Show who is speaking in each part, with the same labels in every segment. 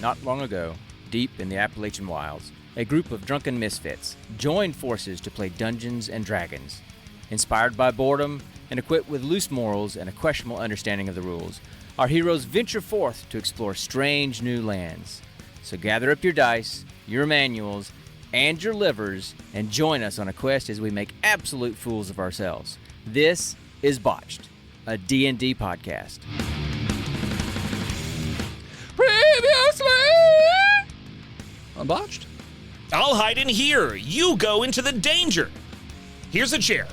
Speaker 1: Not long ago, deep in the Appalachian wilds, a group of drunken misfits joined forces to play Dungeons and Dragons. Inspired by boredom and equipped with loose morals and a questionable understanding of the rules, our heroes venture forth to explore strange new lands. So gather up your dice, your manuals, and your livers, and join us on a quest as we make absolute fools of ourselves. This is Botched, a D&D podcast.
Speaker 2: Previously on Botched.
Speaker 3: I'll hide in here. You go into the danger. Here's a chair.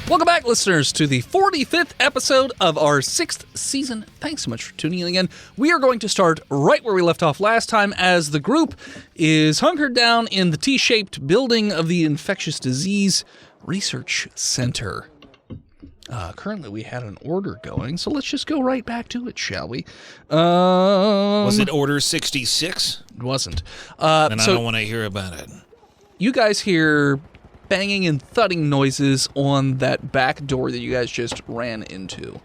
Speaker 2: Welcome back, listeners, to the 45th episode of our 6th season. Thanks so much for tuning in again. We are going to start right where we left off last time as the group is hunkered down in the T-shaped building of the Infectious Disease Research Center. Currently, we had an order going, so let's just go right back to it, shall we?
Speaker 3: Was it Order 66?
Speaker 2: It wasn't.
Speaker 3: Then I don't want to hear about it.
Speaker 2: You guys hear banging and thudding noises on that back door that you guys just ran into,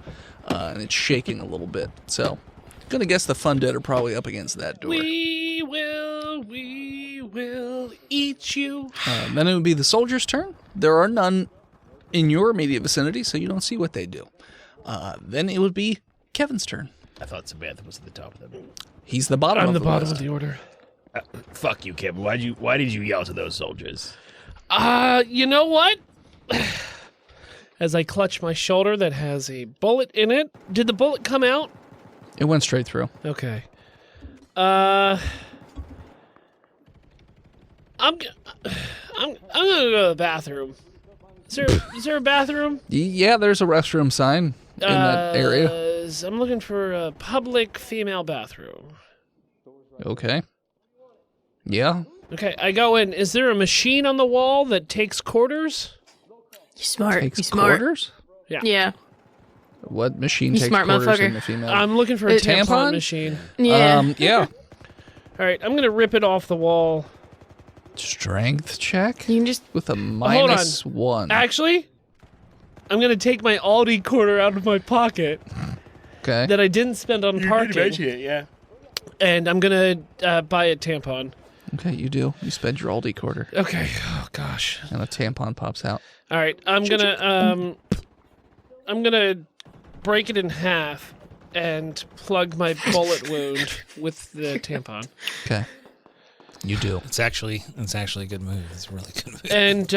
Speaker 2: and it's shaking a little bit. So, gonna guess the fundead are probably up against that door.
Speaker 4: We will eat you.
Speaker 2: Then it would be the soldiers' turn. There are none in your immediate vicinity, so you don't see what they do. Then it would be Kevin's turn.
Speaker 5: I thought Samantha was at the top of them.
Speaker 2: He's the bottom.
Speaker 4: I'm
Speaker 2: of
Speaker 4: the bottom
Speaker 2: list.
Speaker 4: of the order.
Speaker 5: Fuck you, Kevin. Why did you yell to those soldiers?
Speaker 4: You know what? As I clutch my shoulder that has a bullet in it. Did the bullet come out?
Speaker 2: It went straight through.
Speaker 4: Okay. I'm gonna go to the bathroom. Is there a bathroom?
Speaker 2: Yeah, there's a restroom sign in that area.
Speaker 4: I'm looking for a public female bathroom.
Speaker 2: Okay. Yeah.
Speaker 4: Okay, I go in. Is there a machine on the wall that takes quarters?
Speaker 6: You smart.
Speaker 2: Takes
Speaker 6: You smart.
Speaker 2: quarters?
Speaker 6: Yeah.
Speaker 2: What machine
Speaker 6: You
Speaker 2: takes
Speaker 6: smart
Speaker 2: quarters
Speaker 6: motherfucker.
Speaker 2: in the female?
Speaker 4: I'm looking for a tampon
Speaker 2: tampon?
Speaker 4: machine.
Speaker 6: Yeah.
Speaker 2: Yeah.
Speaker 4: All right, I'm going to rip it off the wall.
Speaker 2: Strength check
Speaker 6: You can just.
Speaker 2: with a
Speaker 4: Hold on.
Speaker 2: -1.
Speaker 4: Actually, I'm going to take my Aldi quarter out of my pocket
Speaker 2: Okay.
Speaker 4: that I didn't spend on parking,
Speaker 5: it, yeah.
Speaker 4: and I'm going to buy a tampon.
Speaker 2: Okay, you do. You spend your Aldi quarter,
Speaker 4: Okay. Oh gosh.
Speaker 2: and a tampon pops out.
Speaker 4: All right. I'm gonna break it in half and plug my bullet wound with the tampon.
Speaker 2: Okay. You do.
Speaker 3: It's actually a good move. It's a really good move.
Speaker 4: And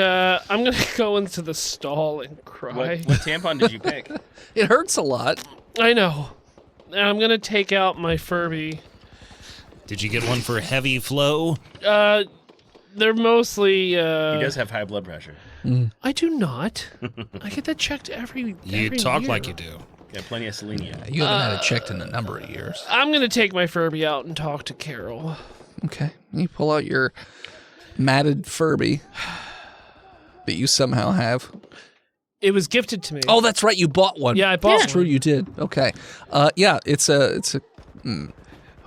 Speaker 4: I'm gonna go into the stall and cry.
Speaker 5: What tampon did you pick?
Speaker 2: It hurts a lot.
Speaker 4: I know. And I'm gonna take out my Furby.
Speaker 3: Did you get one for heavy flow?
Speaker 4: They're mostly.
Speaker 5: He does have high blood pressure.
Speaker 4: I do not. I get that checked every.
Speaker 3: You talk like you do.
Speaker 5: Got plenty of selenium.
Speaker 2: You haven't had it checked in a number of years.
Speaker 4: I'm gonna take my Furby out and talk to Carol.
Speaker 2: Okay. You pull out your matted Furby that you somehow have.
Speaker 4: It was gifted to me.
Speaker 2: Oh, that's right. You bought one.
Speaker 4: Yeah, I bought
Speaker 2: That's true.
Speaker 4: one.
Speaker 2: You did. Okay. Yeah. It's a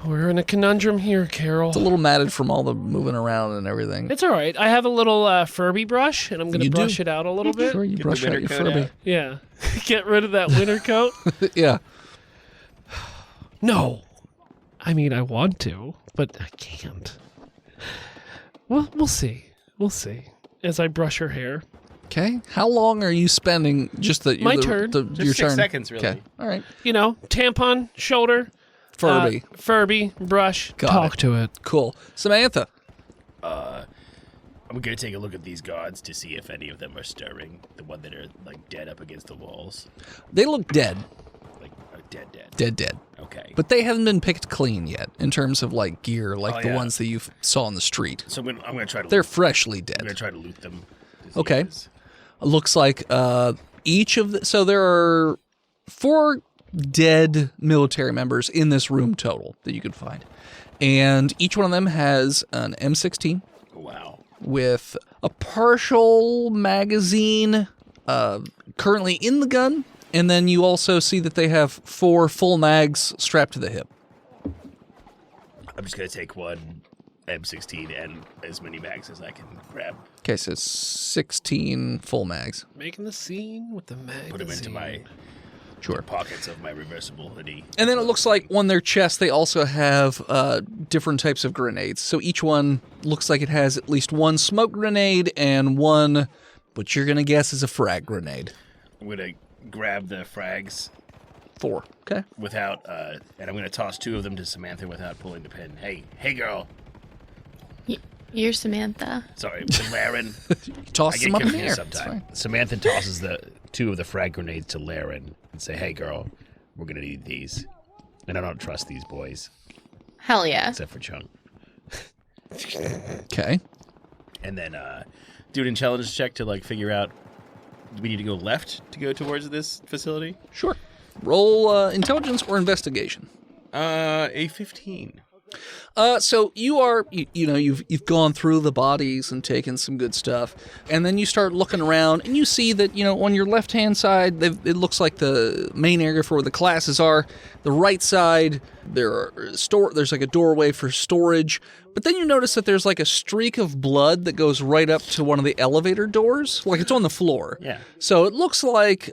Speaker 4: We're in a conundrum here, Carol.
Speaker 2: It's a little matted from all the moving around and everything.
Speaker 4: It's all right. I have a little Furby brush, and I'm going to
Speaker 2: You do?
Speaker 4: brush it out a little bit.
Speaker 2: Sure, you
Speaker 5: Get
Speaker 2: brush
Speaker 5: the
Speaker 2: out
Speaker 5: winter
Speaker 2: your
Speaker 5: coat
Speaker 2: Furby.
Speaker 5: out.
Speaker 4: Yeah. Get rid of that winter coat.
Speaker 2: Yeah.
Speaker 4: No. I mean, I want to, but I can't. Well, we'll see. We'll see. As I brush her hair.
Speaker 2: Okay. How long are you spending just the
Speaker 4: My turn.
Speaker 5: Just
Speaker 2: your
Speaker 5: 6
Speaker 2: turn?
Speaker 5: seconds, really.
Speaker 2: Okay. All right.
Speaker 4: You know, tampon, shoulder.
Speaker 2: Furby.
Speaker 4: Furby, brush,
Speaker 2: Got
Speaker 4: talk
Speaker 2: it.
Speaker 4: to it.
Speaker 2: Cool. Samantha.
Speaker 5: I'm gonna take a look at these guards to see if any of them are stirring. The one that are like dead up against the walls,
Speaker 2: They look dead.
Speaker 5: like are dead.
Speaker 2: Dead.
Speaker 5: Okay.
Speaker 2: But they haven't been picked clean yet in terms of like gear, like
Speaker 5: Oh,
Speaker 2: the
Speaker 5: yeah.
Speaker 2: ones that you saw on the street.
Speaker 5: So I'm gonna try to.
Speaker 2: They're freshly
Speaker 5: I'm gonna
Speaker 2: dead.
Speaker 5: try to loot them. to see
Speaker 2: Okay.
Speaker 5: if it's-
Speaker 2: Looks like each of the... So there are 4 dead military members in this room total that you could find. And each one of them has an M16
Speaker 5: Wow.
Speaker 2: with a partial magazine currently in the gun. And then you also see that they have 4 full mags strapped to the hip.
Speaker 5: I'm just gonna take one M16 and as many mags as I can grab.
Speaker 2: Okay, so 16 full mags.
Speaker 4: Making the scene with the magazine.
Speaker 5: Put them into my
Speaker 2: Sure.
Speaker 5: pockets of my reversible hoodie.
Speaker 2: And then it looks like on their chest they also have different types of grenades. So each one looks like it has at least one smoke grenade and one, what you're going to guess is a frag grenade.
Speaker 5: I'm going to grab the frags
Speaker 2: 4. Okay.
Speaker 5: without, and I'm going to toss 2 of them to Samantha without pulling the pin. Hey girl.
Speaker 6: You're Samantha.
Speaker 5: Sorry, Laren.
Speaker 2: Toss
Speaker 5: I get
Speaker 2: them up in the
Speaker 5: confused
Speaker 2: air. It's
Speaker 5: sometimes.
Speaker 2: fine.
Speaker 5: Samantha tosses the 2 of the frag grenades to Laren and say, hey girl, we're going to need these. And I don't trust these boys,
Speaker 6: Hell yeah.
Speaker 5: except for Chung.
Speaker 2: Okay.
Speaker 5: And then do an intelligence check to like figure out, do we need to go left to go towards this facility?
Speaker 2: Sure. Roll intelligence or investigation.
Speaker 5: A 15.
Speaker 2: So you are, you've gone through the bodies and taken some good stuff, and then you start looking around, and you see that, on your left-hand side, it looks like the main area for where the classes are. The right side, there's like a doorway for storage, but then you notice that there's like a streak of blood that goes right up to one of the elevator doors, like it's on the floor.
Speaker 5: Yeah.
Speaker 2: So it looks like,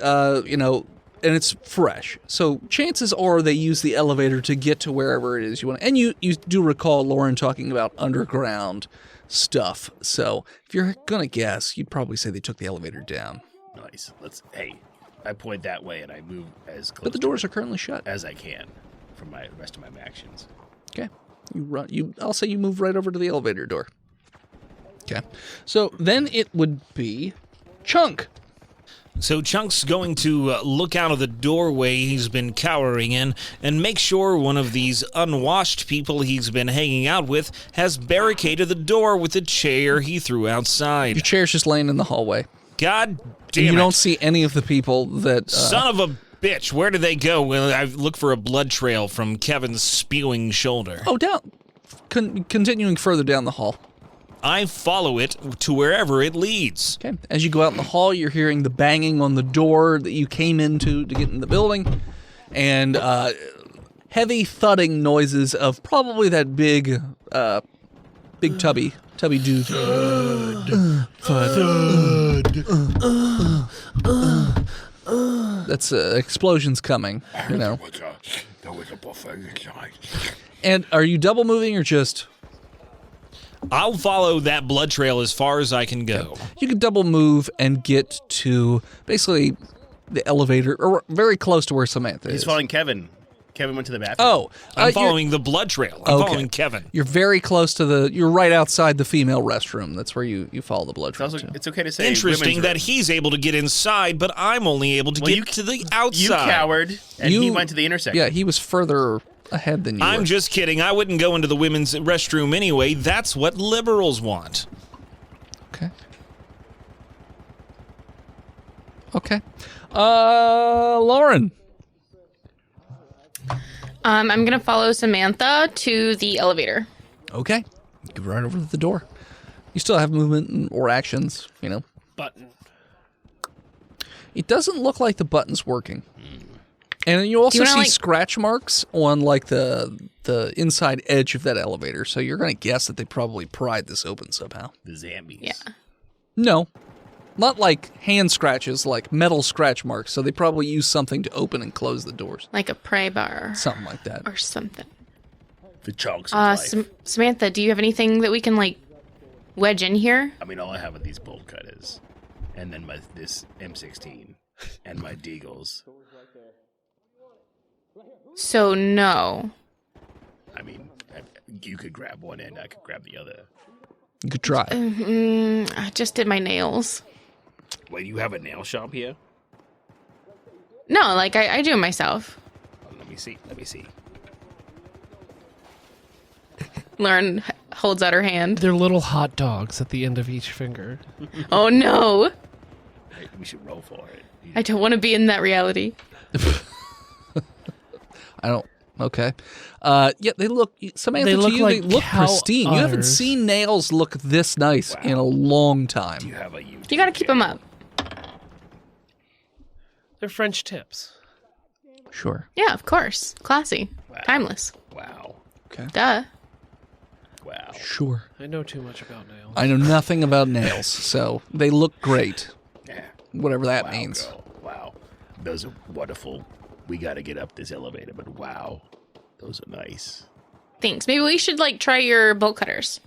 Speaker 2: and it's fresh. So chances are they use the elevator to get to wherever it is you want. And you do recall Lauren talking about underground stuff. So if you're going to guess, you'd probably say they took the elevator down.
Speaker 5: Nice. I point that way and I move as close
Speaker 2: But the doors are currently shut.
Speaker 5: as I can for my rest of my actions.
Speaker 2: Okay. I'll say you move right over to the elevator door. Okay. So then it would be Chunk.
Speaker 3: So Chunk's going to look out of the doorway he's been cowering in and make sure one of these unwashed people he's been hanging out with has barricaded the door with a chair he threw outside.
Speaker 2: Your chair's just laying in the hallway.
Speaker 3: God
Speaker 2: And
Speaker 3: damn
Speaker 2: you
Speaker 3: it.
Speaker 2: don't see any of the people that...
Speaker 3: Son of a bitch, where did they go? Well, I look for a blood trail from Kevin's spewing shoulder.
Speaker 2: Oh, down. Continuing further down the hall.
Speaker 3: I follow it to wherever it leads.
Speaker 2: Okay. As you go out in the hall, you're hearing the banging on the door that you came into to get in the building, and heavy thudding noises of probably that big tubby dude. That's explosions coming.
Speaker 5: There was a buffet inside.
Speaker 2: And are you double moving or just?
Speaker 3: I'll follow that blood trail as far as I can go.
Speaker 2: You can double move and get to basically the elevator, or very close to where Samantha
Speaker 5: He's
Speaker 2: is.
Speaker 5: following Kevin. Kevin went to the bathroom.
Speaker 2: Oh,
Speaker 3: I'm following the blood trail. I'm following Kevin.
Speaker 2: You're very close to you're right outside the female restroom. That's where you follow the blood trail.
Speaker 5: It's okay to say
Speaker 3: Interesting
Speaker 5: women's
Speaker 3: that
Speaker 5: room.
Speaker 3: he's able to get inside, but I'm only able to get to the outside.
Speaker 5: You coward, and he went to the intersection.
Speaker 2: Yeah, he was further ahead than you
Speaker 3: I'm
Speaker 2: were.
Speaker 3: just kidding. I wouldn't go into the women's restroom anyway. That's what liberals want.
Speaker 2: Okay. Lauren.
Speaker 6: I'm going to follow Samantha to the elevator.
Speaker 2: Okay. Go right over to the door. You still have movement or actions,
Speaker 4: Button.
Speaker 2: It doesn't look like the button's working. And you also see scratch marks on like the inside edge of that elevator. So you're going to guess that they probably pried this open somehow.
Speaker 5: The zombies.
Speaker 6: Yeah.
Speaker 2: No. Not like hand scratches, like metal scratch marks. So they probably use something to open and close the doors.
Speaker 6: Like a pry bar.
Speaker 2: Something like that.
Speaker 6: Or something.
Speaker 5: The chunks of life.
Speaker 6: Samantha, do you have anything that we can, wedge in here?
Speaker 5: I mean, all I have are these bolt cutters. And then this M16. And my deagles.
Speaker 6: So, no.
Speaker 5: I mean, you could grab one end, I could grab the other.
Speaker 2: You could try.
Speaker 6: I just did my nails.
Speaker 5: Wait, you have a nail shop here?
Speaker 6: No, I do it myself.
Speaker 5: Oh, let me see.
Speaker 6: Lauren holds out her hand.
Speaker 4: They're little hot dogs at the end of each finger.
Speaker 6: Oh, no.
Speaker 5: Hey, we should roll for it.
Speaker 6: I don't want to be in that reality.
Speaker 2: Okay. Yeah, they look, Samantha,
Speaker 4: They look
Speaker 2: to you, they
Speaker 4: like
Speaker 2: look
Speaker 4: cow
Speaker 2: pristine. You haven't
Speaker 4: udders.
Speaker 2: seen nails look this nice in a long time.
Speaker 5: You have a YouTube
Speaker 6: You got to keep them up.
Speaker 4: They're French tips.
Speaker 2: Sure.
Speaker 6: Yeah, of course. Classy. Timeless.
Speaker 5: Wow.
Speaker 2: Okay.
Speaker 6: Duh.
Speaker 5: Wow.
Speaker 2: Sure.
Speaker 4: I know too much about nails.
Speaker 2: I know nothing about nails, so they look great.
Speaker 5: Yeah.
Speaker 2: Whatever that
Speaker 5: Wow,
Speaker 2: means.
Speaker 5: girl. Wow. Those are wonderful we got to get up this elevator, but wow, those are nice.
Speaker 6: Thanks. Maybe we should try your bolt cutters.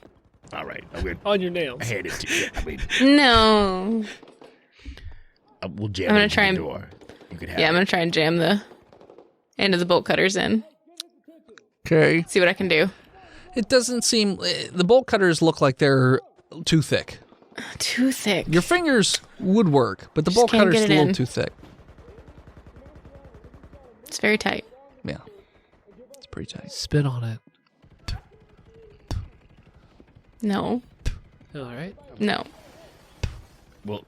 Speaker 5: All right, I'm going
Speaker 4: On your nails.
Speaker 5: to hand it to you. I mean,
Speaker 6: No.
Speaker 5: we'll jam
Speaker 6: I'm gonna
Speaker 5: it into
Speaker 6: try
Speaker 5: the
Speaker 6: and-
Speaker 5: door. You can have
Speaker 6: Yeah, I'm
Speaker 5: it.
Speaker 6: gonna try and jam the end of the bolt cutters in.
Speaker 2: Okay.
Speaker 6: See what I can do.
Speaker 2: It doesn't seem... The bolt cutters look like they're too thick.
Speaker 6: Too thick.
Speaker 2: Your fingers would work, but the
Speaker 6: Just
Speaker 2: bolt
Speaker 6: can't
Speaker 2: cutter's
Speaker 6: get
Speaker 2: a
Speaker 6: it
Speaker 2: little
Speaker 6: in.
Speaker 2: too thick.
Speaker 6: It's very tight.
Speaker 2: Yeah. It's pretty tight.
Speaker 4: Spit on it.
Speaker 6: No.
Speaker 4: All right.
Speaker 6: No.
Speaker 5: Well,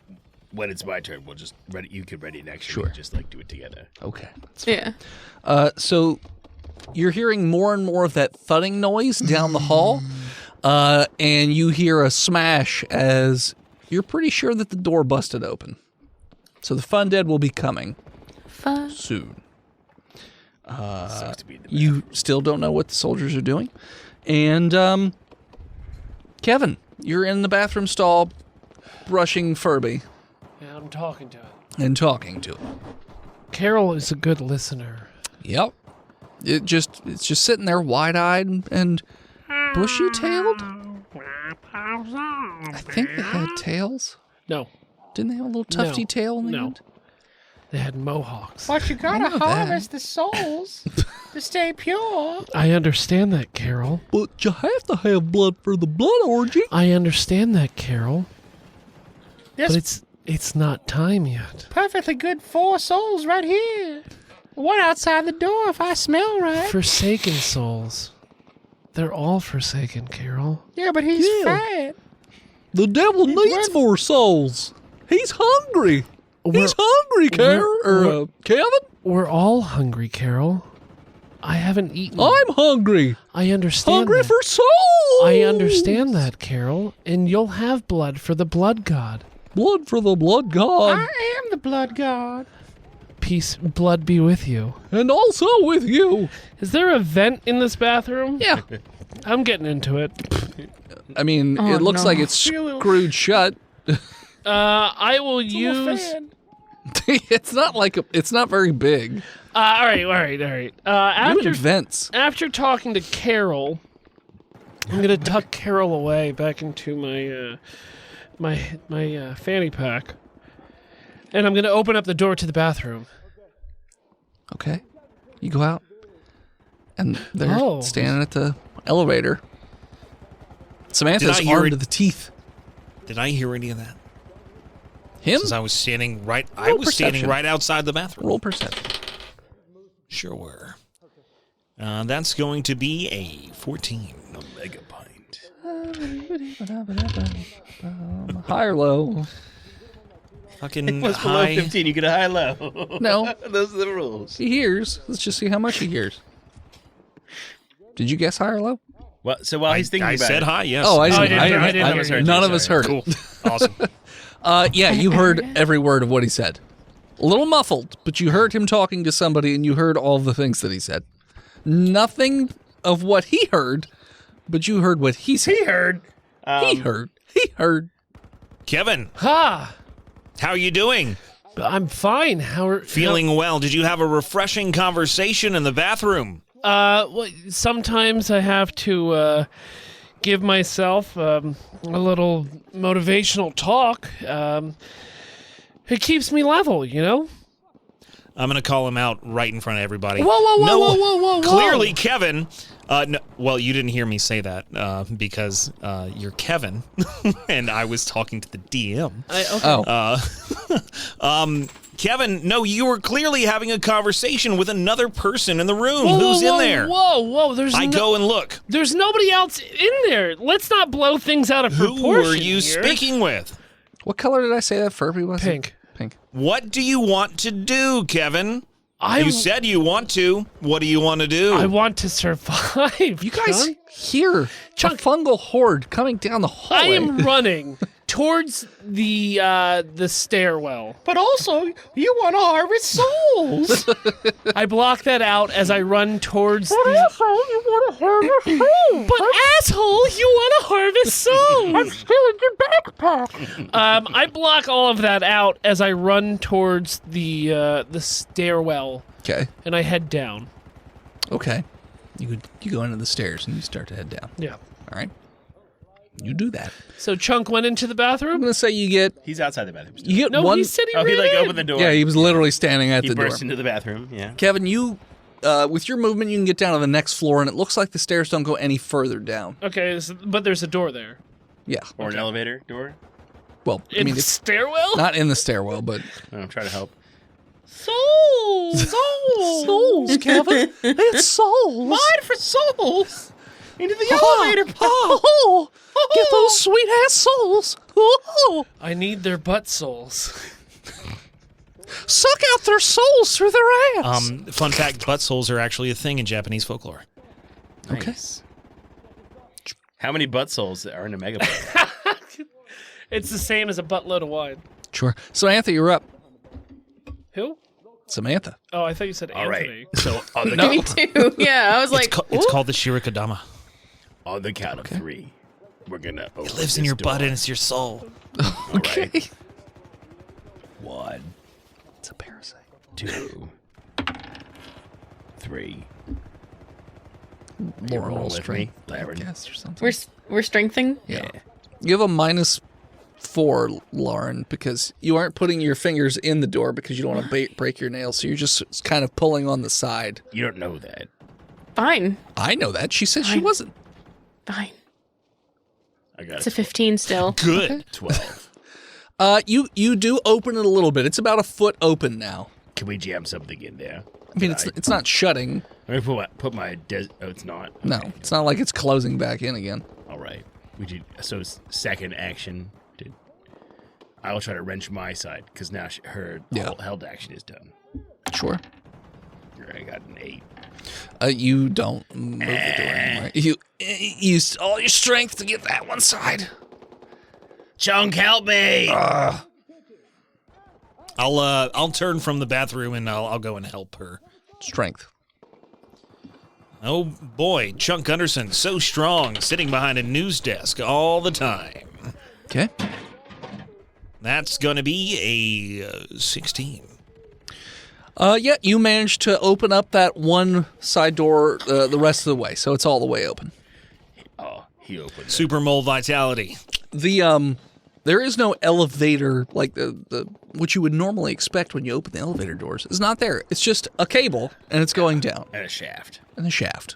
Speaker 5: when it's my turn, we'll just ready. You can ready next.
Speaker 2: Sure.
Speaker 5: Just do it together.
Speaker 2: Okay.
Speaker 6: Yeah.
Speaker 2: So you're hearing more and more of that thudding noise down the hall, and you hear a smash as you're pretty sure that the door busted open. So the fundead will be coming soon.
Speaker 5: Sucks to be in the
Speaker 2: You still don't know what the soldiers are doing. And Kevin, you're in the bathroom stall brushing Furby
Speaker 4: Yeah, I'm talking to it.
Speaker 2: and talking to him.
Speaker 4: Carol is a good listener.
Speaker 2: Yep. It's just sitting there wide-eyed and bushy-tailed. I think they had tails.
Speaker 4: No,
Speaker 2: Didn't they have a little tufty tail in the
Speaker 4: no.
Speaker 2: end?
Speaker 4: They had mohawks.
Speaker 7: But you gotta
Speaker 2: know that.
Speaker 7: harvest the souls to stay pure.
Speaker 4: I understand that, Carol.
Speaker 2: But you have to have blood for the blood orgy.
Speaker 4: I understand that, Carol.
Speaker 7: There's
Speaker 4: But it's not time yet.
Speaker 7: perfectly good 4 souls right here. One outside the door if I smell right.
Speaker 4: Forsaken souls. They're all forsaken, Carol.
Speaker 7: Yeah, but he's
Speaker 2: Yeah.
Speaker 7: fat.
Speaker 2: The devil needs more souls. He's hungry. He's hungry, Kevin.
Speaker 4: We're all hungry, Carol. I haven't eaten.
Speaker 2: I'm hungry.
Speaker 4: I understand.
Speaker 2: Hungry
Speaker 4: that.
Speaker 2: for souls.
Speaker 4: I understand that, Carol. And you'll have blood for the blood god.
Speaker 2: Blood for the blood god.
Speaker 7: I am the blood god.
Speaker 4: Peace, blood be with you.
Speaker 2: And also with you.
Speaker 4: Is there a vent in this bathroom?
Speaker 2: Yeah.
Speaker 4: I'm getting into it.
Speaker 2: I mean,
Speaker 6: Oh,
Speaker 2: it looks
Speaker 6: no.
Speaker 2: like it's screwed shut.
Speaker 4: I will
Speaker 7: To a
Speaker 4: use.
Speaker 7: fan.
Speaker 2: It's not very big.
Speaker 4: All right.
Speaker 2: You
Speaker 4: After
Speaker 2: vents.
Speaker 4: after talking to Carol, I'm gonna tuck Carol away back into my fanny pack, and I'm gonna open up the door to the bathroom.
Speaker 2: Okay. You go out, and they're
Speaker 4: Oh.
Speaker 2: standing at the elevator. Samantha's
Speaker 3: Did I hear
Speaker 2: armed
Speaker 3: it?
Speaker 2: to the teeth.
Speaker 3: Did I hear any of that?
Speaker 2: Him?
Speaker 3: Since I was standing right,
Speaker 2: Roll perception.
Speaker 3: outside the bathroom.
Speaker 2: Roll perception.
Speaker 3: Sure. That's going to be a 14.
Speaker 5: A mega pint.
Speaker 2: High or low?
Speaker 3: Fucking
Speaker 5: What's below
Speaker 3: high.
Speaker 5: 15? You get a high low.
Speaker 2: No.
Speaker 5: Those are the rules.
Speaker 2: He hears. Let's just see how much he hears. Did you guess high or low?
Speaker 5: Well, so while he's thinking
Speaker 3: I
Speaker 5: about
Speaker 3: said
Speaker 5: it,
Speaker 3: hi, yes.
Speaker 2: Oh, I didn't.
Speaker 4: didn't- I didn't
Speaker 5: hear it.
Speaker 2: None of us heard
Speaker 3: Cool.
Speaker 2: it.
Speaker 3: Awesome.
Speaker 2: Yeah, you heard every word of what he said. A little muffled, but you heard him talking to somebody, and you heard all the things that he said. Nothing of what he heard, but you heard what he said.
Speaker 5: he heard.
Speaker 2: He heard. He heard.
Speaker 3: Kevin,
Speaker 4: Ha!
Speaker 3: how are you doing?
Speaker 4: I'm fine. How are
Speaker 3: Feeling well. Did you have a refreshing conversation in the bathroom?
Speaker 4: Well, sometimes I have to give myself a little motivational talk. It keeps me level, you know?
Speaker 3: I'm going to call him out right in front of everybody.
Speaker 4: Whoa, whoa, whoa,
Speaker 3: no,
Speaker 4: whoa, whoa, whoa, whoa.
Speaker 3: Clearly, Kevin. No, well, you didn't hear me say that because you're Kevin, and I was talking to the DM.
Speaker 4: Okay.
Speaker 2: Oh.
Speaker 3: Kevin, no, you were clearly having a conversation with another person in the room.
Speaker 4: Whoa,
Speaker 3: Who's
Speaker 4: whoa,
Speaker 3: in there?
Speaker 4: Whoa!
Speaker 3: I go and look.
Speaker 4: There's nobody else in there. Let's not blow things out of
Speaker 3: Who
Speaker 4: proportion.
Speaker 3: were you
Speaker 4: here.
Speaker 3: speaking with?
Speaker 2: What color did I say that Furby was?
Speaker 4: Pink.
Speaker 2: Pink.
Speaker 3: What do you want to do, Kevin?
Speaker 4: I
Speaker 3: You said you want to. What do you want to do?
Speaker 4: I want to survive.
Speaker 2: You guys
Speaker 4: Chunk.
Speaker 2: hear
Speaker 4: Chunk.
Speaker 2: a fungal horde coming down the
Speaker 4: I
Speaker 2: hallway.
Speaker 4: am running towards the stairwell.
Speaker 7: But also, you want to harvest souls.
Speaker 4: I block that out as I run towards the.
Speaker 7: asshole, you want to harvest souls.
Speaker 4: But asshole, you want to harvest souls.
Speaker 7: I'm stealing your backpack.
Speaker 4: I block all of that out as I run towards the stairwell,
Speaker 2: Okay.
Speaker 4: and I head down.
Speaker 2: Okay. You go into the stairs and you start to head down.
Speaker 4: Yeah.
Speaker 2: All right. You do that.
Speaker 4: So Chunk went into the
Speaker 2: I'm
Speaker 4: bathroom?
Speaker 2: gonna say you get
Speaker 5: He's outside the bathroom still.
Speaker 2: you get
Speaker 4: No,
Speaker 2: one.
Speaker 4: he said he
Speaker 5: Oh, he
Speaker 4: ran in.
Speaker 5: opened the door.
Speaker 2: Yeah, he was literally standing at
Speaker 5: He
Speaker 2: the door.
Speaker 5: burst into the bathroom. Yeah.
Speaker 2: Kevin, you with your movement, you can get down to the next floor, and it looks like the stairs don't go any further down.
Speaker 4: Okay, but there's a door there.
Speaker 2: Yeah.
Speaker 5: Or an elevator door.
Speaker 2: Well, I
Speaker 4: In
Speaker 2: mean,
Speaker 4: the
Speaker 2: it's
Speaker 4: stairwell?
Speaker 2: not in the stairwell, but
Speaker 5: I'm trying to help.
Speaker 4: Souls!
Speaker 2: souls, Kevin. It's souls.
Speaker 7: Mine for souls. Into the elevator.
Speaker 2: Oh, get those sweet ass souls. Oh,
Speaker 4: I need their butt souls.
Speaker 2: suck out their souls through their ass.
Speaker 3: Fun fact: butt souls are actually a thing in Japanese folklore.
Speaker 2: Okay.
Speaker 5: Nice. How many butt souls are in a mega butt?
Speaker 4: It's the same as a buttload of wine.
Speaker 2: Sure. Samantha, you're up.
Speaker 4: Who?
Speaker 2: Samantha.
Speaker 4: Oh, I thought you said
Speaker 5: All
Speaker 4: Anthony.
Speaker 5: right. So on the,
Speaker 6: Me too. Yeah, I was like,
Speaker 3: It's called the Shirikadama.
Speaker 5: on the count of 3, we're gonna open
Speaker 3: It lives in
Speaker 5: this
Speaker 3: your
Speaker 5: door.
Speaker 3: butt and it's your soul.
Speaker 5: All right. 1,
Speaker 2: It's a parasite.
Speaker 5: 2, 3.
Speaker 2: Lauren
Speaker 5: rolling
Speaker 2: will
Speaker 5: with
Speaker 2: strength,
Speaker 5: me, Lauren?
Speaker 2: I guess, or something.
Speaker 6: we're strengthening.
Speaker 2: Yeah. You have a -4, Lauren, because you aren't putting your fingers in the door because you don't want to break your nails. So you're just kind of pulling on the side.
Speaker 5: You don't know that.
Speaker 6: Fine.
Speaker 2: I know that. She said she
Speaker 6: Fine.
Speaker 2: wasn't.
Speaker 6: Fine.
Speaker 5: I got
Speaker 6: It's a 15 still.
Speaker 3: Good.
Speaker 5: 12.
Speaker 2: You do open it a little bit. It's about a foot open now.
Speaker 5: Can we jam something in there?
Speaker 2: I mean, it's not shutting.
Speaker 5: Let me put my oh, it's not.
Speaker 2: No,
Speaker 5: Okay.
Speaker 2: it's not like it's closing back in again.
Speaker 5: All right. We did. So second action. I will try to wrench my side because now her held action is done.
Speaker 2: Sure.
Speaker 5: I got an 8.
Speaker 2: You don't move the door anymore. You use all your strength to get that one side.
Speaker 5: Chunk, help me!
Speaker 3: I'll turn from the bathroom and I'll go and help her.
Speaker 2: Strength.
Speaker 3: Oh boy, Chunk Gunderson, so strong, sitting behind a news desk all the time.
Speaker 2: Okay.
Speaker 3: That's gonna be a 16.
Speaker 2: Yeah, you managed to open up that one side door the rest of the way, so it's all the way open.
Speaker 5: Oh, he opened it.
Speaker 3: Super mole vitality.
Speaker 2: There is no elevator like the what you would normally expect when you open the elevator doors. It's not there. It's just a cable and it's going down.
Speaker 5: And a shaft.
Speaker 2: And a shaft.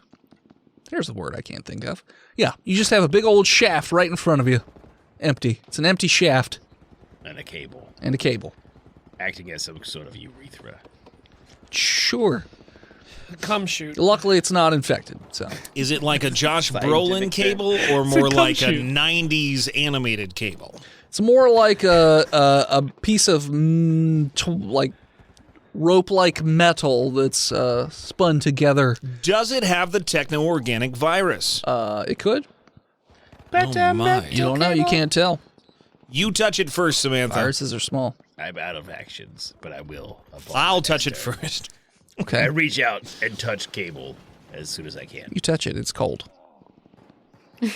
Speaker 2: There's the word I can't think of. Yeah, you just have a big old shaft right in front of you. Empty. It's an empty shaft.
Speaker 5: And a cable.
Speaker 2: And a cable.
Speaker 5: Acting as some sort of urethra.
Speaker 2: Sure.
Speaker 4: Come shoot.
Speaker 2: Luckily, it's not infected, so.
Speaker 3: Is it like a Josh
Speaker 5: Scientific
Speaker 3: Brolin cable or more
Speaker 4: cum
Speaker 3: like
Speaker 4: shoot.
Speaker 3: a 90s animated cable?
Speaker 2: It's more like a piece of, like, rope-like metal that's spun together.
Speaker 3: Does it have the techno-organic virus?
Speaker 2: It could.
Speaker 7: But,
Speaker 3: Oh, my.
Speaker 2: You don't know. You can't tell.
Speaker 3: You touch it first, Samantha.
Speaker 2: Viruses are small.
Speaker 5: I'm out of actions, but I will.
Speaker 3: I'll touch it first.
Speaker 5: I
Speaker 2: Okay.
Speaker 5: reach out and touch cable as soon as I can.
Speaker 2: You touch it. It's cold. It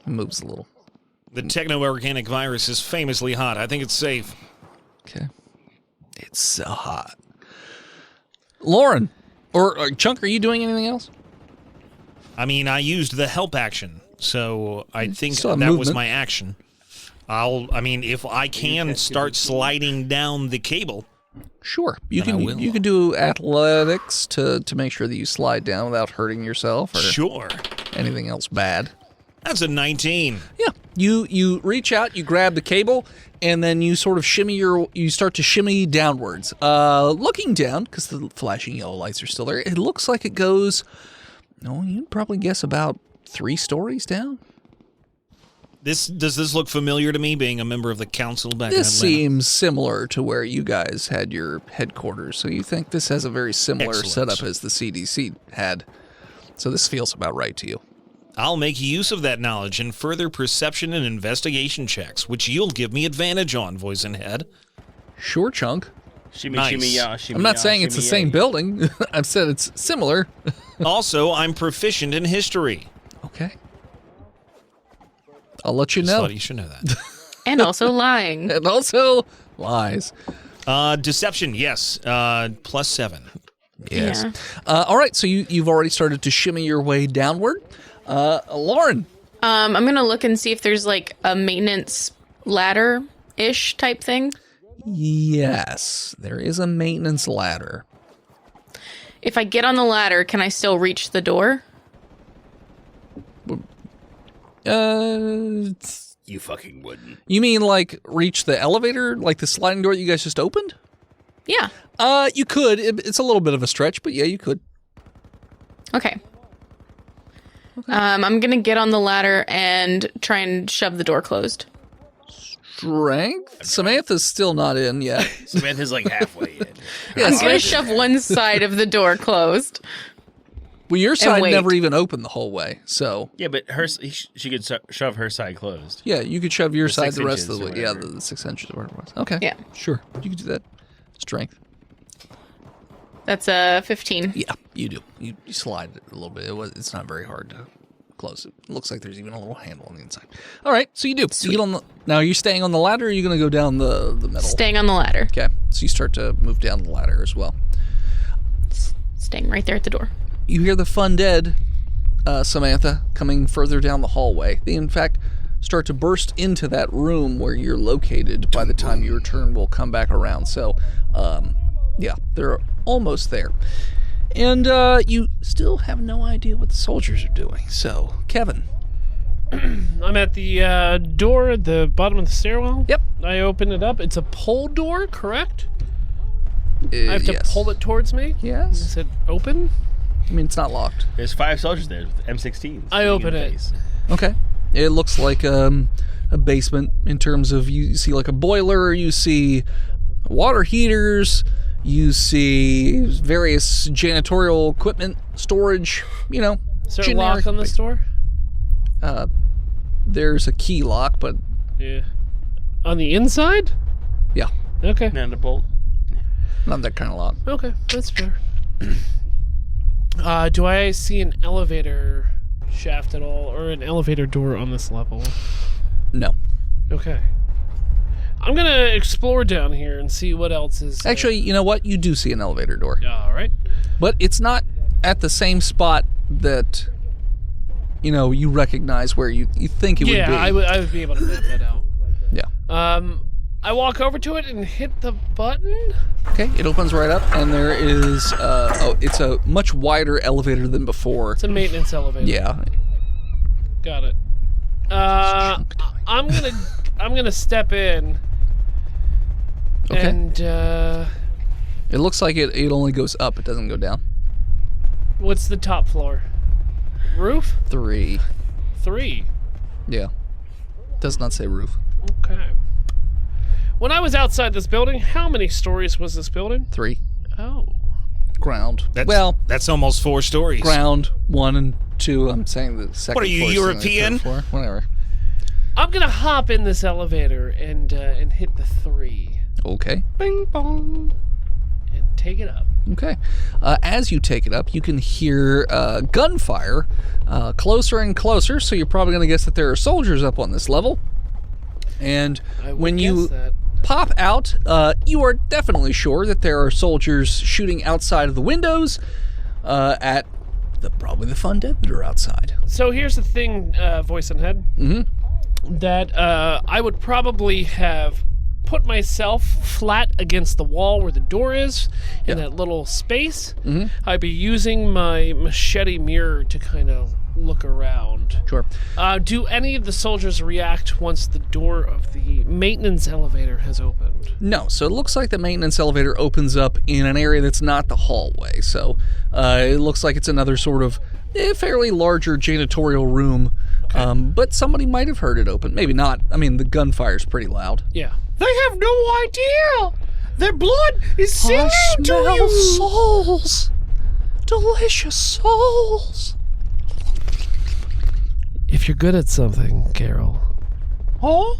Speaker 2: moves a little.
Speaker 3: The techno-organic virus is famously hot. I think it's safe.
Speaker 2: Okay. It's so hot. Lauren, or Chunk, are you doing anything else?
Speaker 3: I mean, I used the help action, so I think
Speaker 2: Still
Speaker 3: that
Speaker 2: have
Speaker 3: was
Speaker 2: movement.
Speaker 3: my action. If I can start sliding down the cable.
Speaker 2: Sure. You
Speaker 3: Then I
Speaker 2: can
Speaker 3: will.
Speaker 2: you can do athletics to make sure that you slide down without hurting yourself or
Speaker 3: Sure.
Speaker 2: anything else bad.
Speaker 3: That's a 19.
Speaker 2: Yeah. You reach out, you grab the cable, and then you sort of you start to shimmy downwards. Looking down, because the flashing yellow lights are still there, it looks like it goes, you'd probably guess about 3 stories down.
Speaker 3: Does this look familiar to me, being a member of the council back
Speaker 2: This
Speaker 3: in Atlanta?
Speaker 2: seems similar to where you guys had your headquarters, so you think this has a very similar
Speaker 3: Excellent.
Speaker 2: setup as the CDC had. So this feels about right to you.
Speaker 3: I'll make use of that knowledge in further perception and investigation checks, which you'll give me advantage on, voice and head.
Speaker 2: Sure, Chunk.
Speaker 5: Shimmy,
Speaker 3: Nice.
Speaker 5: shimmy, ya, shimmy,
Speaker 2: I'm not
Speaker 5: ya,
Speaker 2: saying it's the
Speaker 5: shimmy,
Speaker 2: same
Speaker 5: yay.
Speaker 2: building. I've said it's similar.
Speaker 3: Also, I'm proficient in history.
Speaker 2: Okay. I'll let you
Speaker 3: Just
Speaker 2: know.
Speaker 3: thought you should know that.
Speaker 6: And also lying.
Speaker 2: And also lies.
Speaker 3: Deception, yes. +7.
Speaker 2: Yes.
Speaker 6: Yeah.
Speaker 2: All right, so you've already started to shimmy your way downward. Lauren.
Speaker 6: I'm gonna look and see if there's like a maintenance ladder-ish type thing.
Speaker 2: Yes, there is a maintenance ladder.
Speaker 6: If I get on the ladder, can I still reach the door?
Speaker 5: You fucking wouldn't.
Speaker 2: You mean like reach the elevator, like the sliding door that you guys just opened?
Speaker 6: Yeah.
Speaker 2: You could. It's a little bit of a stretch, but yeah, you could.
Speaker 6: Okay. I'm gonna get on the ladder and try and shove the door closed.
Speaker 2: Strength? Samantha's still not in yet.
Speaker 5: Samantha's like halfway in.
Speaker 2: Yeah,
Speaker 6: I'm gonna
Speaker 2: Samantha-
Speaker 6: shove one side of the door closed.
Speaker 2: well, your side
Speaker 6: wait.
Speaker 2: never even opened the whole way, so
Speaker 5: Yeah, but she could shove her side closed.
Speaker 2: yeah, you could shove your
Speaker 5: The
Speaker 2: side
Speaker 5: 6
Speaker 2: the rest of
Speaker 5: inches
Speaker 2: the
Speaker 5: or
Speaker 2: way. Yeah,
Speaker 5: whatever.
Speaker 2: the 6 inches or whatever it was. Okay.
Speaker 6: Yeah.
Speaker 2: Sure, you could do that. Strength.
Speaker 6: That's a 15.
Speaker 2: Yeah, you do. You slide it a little bit. It's not very hard to close it. It looks like there's even a little handle on the inside. All right, so you do. You get on the, now, are you staying on the ladder or are you going to go down the middle?
Speaker 6: Staying on the ladder.
Speaker 2: Okay, so you start to move down the ladder as well.
Speaker 6: Staying right there at the door.
Speaker 2: You hear the fundead, Samantha, coming further down the hallway. They, in fact, start to burst into that room where you're located by the time your turn will come back around. So, yeah, they're almost there. And you still have no idea what the soldiers are doing. So, Kevin.
Speaker 4: I'm at the door at the bottom of the stairwell.
Speaker 2: Yep.
Speaker 4: I open it up. It's a pull door, correct? I have to
Speaker 2: yes.
Speaker 4: pull it towards me.
Speaker 2: Yes.
Speaker 4: Is it open?
Speaker 2: I mean, it's not locked.
Speaker 5: There's 5 soldiers there with M16s.
Speaker 4: I open it.
Speaker 2: Okay. It looks like a basement in terms of you see like a boiler, you see water heaters, you see various janitorial equipment, storage, you know.
Speaker 4: Is there a
Speaker 2: generic
Speaker 4: lock on this door?
Speaker 2: There's a key lock, but
Speaker 4: Yeah. On the inside?
Speaker 2: yeah,
Speaker 4: Okay.
Speaker 5: And a bolt.
Speaker 2: not that kind of lock.
Speaker 4: Okay, that's fair. Do I see an elevator shaft at all, or an elevator door on this level?
Speaker 2: No.
Speaker 4: Okay. I'm gonna explore down here and see what else is.
Speaker 2: Actually, you know what? You do see an elevator door.
Speaker 4: All right.
Speaker 2: But it's not at the same spot that, you know, you recognize where you think it would be.
Speaker 4: Yeah, I would be able to map that out.
Speaker 2: Yeah.
Speaker 4: I walk over to it and hit the button.
Speaker 2: Okay, it opens right up, and there is, it's a much wider elevator than before.
Speaker 4: It's a maintenance elevator.
Speaker 2: Yeah.
Speaker 4: Got it. I'm gonna step in.
Speaker 2: Okay.
Speaker 4: And
Speaker 2: It looks like it only goes up, it doesn't go down.
Speaker 4: what's the top floor? Roof?
Speaker 2: 3.
Speaker 4: 3.
Speaker 2: Yeah. Does not say roof.
Speaker 4: Okay. When I was outside this building, how many stories was this building?
Speaker 2: 3.
Speaker 4: Oh.
Speaker 2: Ground.
Speaker 3: That's almost 4 stories.
Speaker 2: Ground 1 and 2. I'm saying the second
Speaker 3: What are you,
Speaker 2: floor is saying the
Speaker 3: European?
Speaker 2: third floor. Whatever.
Speaker 4: I'm gonna hop in this elevator and hit the 3
Speaker 2: Okay.
Speaker 4: Bing bong. And take it up.
Speaker 2: Okay. As you take it up, you can hear gunfire closer and closer, so you're probably going to guess that there are soldiers up on this level. And
Speaker 4: I would
Speaker 2: when you
Speaker 4: guess that.
Speaker 2: pop out, you are definitely sure that there are soldiers shooting outside of the windows at probably the fundead that are outside.
Speaker 4: So here's the thing, voice and head.
Speaker 2: Mm-hmm.
Speaker 4: That I would probably have put myself flat against the wall where the door is in that little space.
Speaker 2: Mm-hmm.
Speaker 4: I'd be using my machete mirror to kind of look around.
Speaker 2: Sure.
Speaker 4: Do any of the soldiers react once the door of the maintenance elevator has opened?
Speaker 2: No, so it looks like the maintenance elevator opens up in an area that's not the hallway. So it looks like it's another sort of fairly larger janitorial room. But somebody might have heard it open. Maybe not. I mean, the gunfire's pretty loud.
Speaker 4: Yeah.
Speaker 7: They have no idea. Their blood is singing to you.
Speaker 2: Souls. Delicious souls.
Speaker 4: If you're good at something, Carol,
Speaker 7: Huh?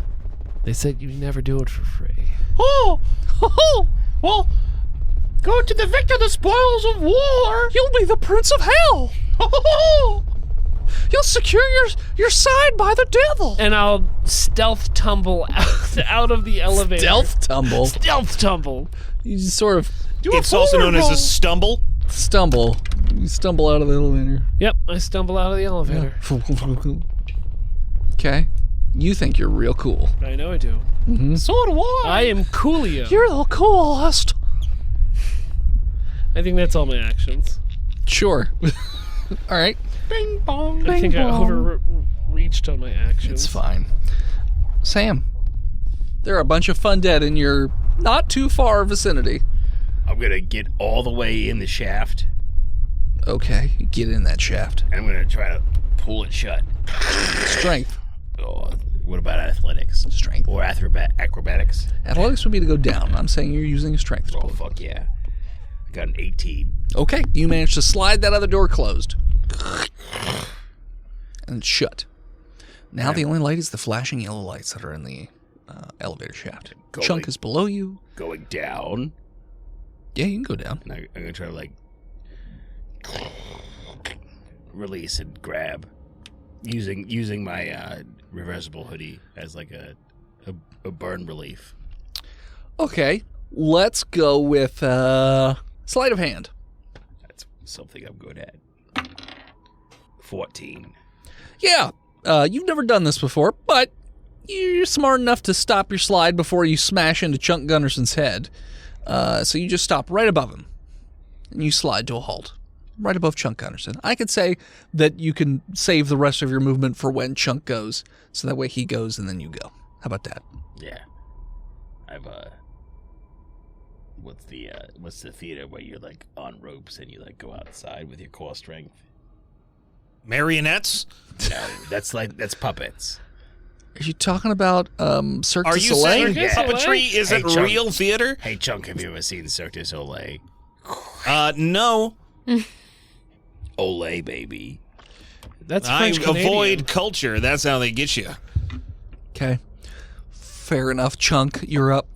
Speaker 4: they said you never do it for free.
Speaker 7: Oh. Well, go to the victor, the spoils of war.
Speaker 2: You'll be the prince of hell. You'll secure your side by the devil.
Speaker 4: And I'll stealth tumble out of the elevator.
Speaker 2: Stealth tumble.
Speaker 4: Stealth tumble.
Speaker 2: You just sort of
Speaker 3: It's also known as a stumble.
Speaker 2: stumble. You stumble out of the elevator.
Speaker 4: Yep, I stumble out of the elevator.
Speaker 2: Okay. You think you're real cool.
Speaker 4: I know I do.
Speaker 7: So do I.
Speaker 4: I am Coolio.
Speaker 2: You're the coolest.
Speaker 4: I think that's all my actions.
Speaker 2: Sure. All right.
Speaker 7: Bing bong.
Speaker 4: I think I overreached on my actions.
Speaker 2: It's fine. Sam, there are a bunch of fundead in your not too far vicinity.
Speaker 5: I'm gonna get all the way in the shaft,
Speaker 2: Okay, get in that shaft.
Speaker 5: and I'm gonna try to pull it shut.
Speaker 2: Strength.
Speaker 5: Oh, what about athletics?
Speaker 2: Strength.
Speaker 5: Or acrobatics?
Speaker 2: Athletics would be to go down. I'm saying you're using a strength to
Speaker 5: Oh,
Speaker 2: pull it.
Speaker 5: fuck yeah. I got an 18.
Speaker 2: Okay, you managed to slide that other door closed. And it's shut. Now the only light is the flashing yellow lights that are in the elevator shaft.
Speaker 5: Going.
Speaker 2: Chunk is below you.
Speaker 5: Going down.
Speaker 2: Yeah, you can go down.
Speaker 5: And I'm gonna try to, like, release and grab. Using my reversible hoodie as, like, a burn relief.
Speaker 2: Okay, let's go with sleight of hand.
Speaker 5: That's something I'm good at. 14.
Speaker 2: Yeah, you've never done this before, but you're smart enough to stop your slide before you smash into Chunk Gunnarson's head. So you just stop right above him, and you slide to a halt, right above Chunk Gunnarsson. I could say that you can save the rest of your movement for when Chunk goes, so that way he goes and then you go. How about that?
Speaker 5: Yeah. I've what's the theater where you're like on ropes and you like go outside with your core strength?
Speaker 3: Marionettes?
Speaker 5: No, that's puppets.
Speaker 2: Are you talking about Cirque
Speaker 3: Are
Speaker 2: du
Speaker 3: you
Speaker 2: Soleil?
Speaker 3: saying
Speaker 4: Cirque du Soleil?
Speaker 3: puppetry isn't
Speaker 5: Hey, Chunk.
Speaker 3: real theater?
Speaker 5: Hey Chunk, have you ever seen Cirque du Soleil?
Speaker 3: No.
Speaker 5: Olay, baby.
Speaker 4: That's
Speaker 3: I
Speaker 4: French Canadian.
Speaker 3: avoid culture. That's how they get you.
Speaker 2: Okay. Fair enough, Chunk. You're up.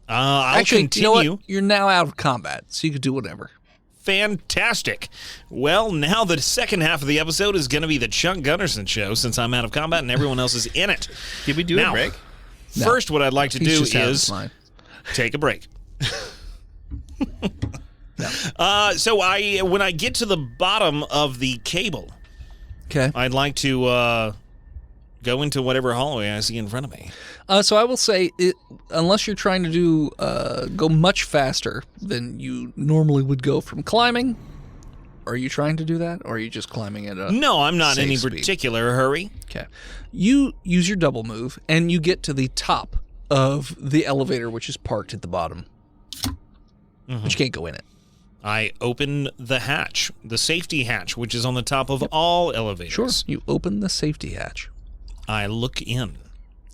Speaker 3: I'll
Speaker 2: Actually,
Speaker 3: continue.
Speaker 2: you know what? You're now out of combat, so you can do whatever.
Speaker 3: Fantastic. Well, now the second half of the episode is going to be the Chunk Gunnarsson show since I'm out of combat and everne else is in it.
Speaker 5: Did we do
Speaker 3: Now,
Speaker 5: a break?
Speaker 2: No.
Speaker 3: First, what I'd like to
Speaker 2: He's
Speaker 3: do
Speaker 2: just out of his
Speaker 3: is
Speaker 2: mind.
Speaker 3: take a break. So when I get to the bottom of the cable,
Speaker 2: Okay.
Speaker 3: I'd like to go into whatever hallway I see in front of me.
Speaker 2: So I will say, unless you're trying to do go much faster than you normally would go from climbing, are you trying to do that, or are you just climbing at a
Speaker 3: No, I'm not in any
Speaker 2: safe speed?
Speaker 3: particular hurry.
Speaker 2: Okay. You use your double move, and you get to the top of the elevator, which is parked at the bottom. But you can't go in it.
Speaker 3: I open the hatch, the safety hatch, which is on the top of all elevators.
Speaker 2: Sure. You open the safety hatch.
Speaker 3: I look in.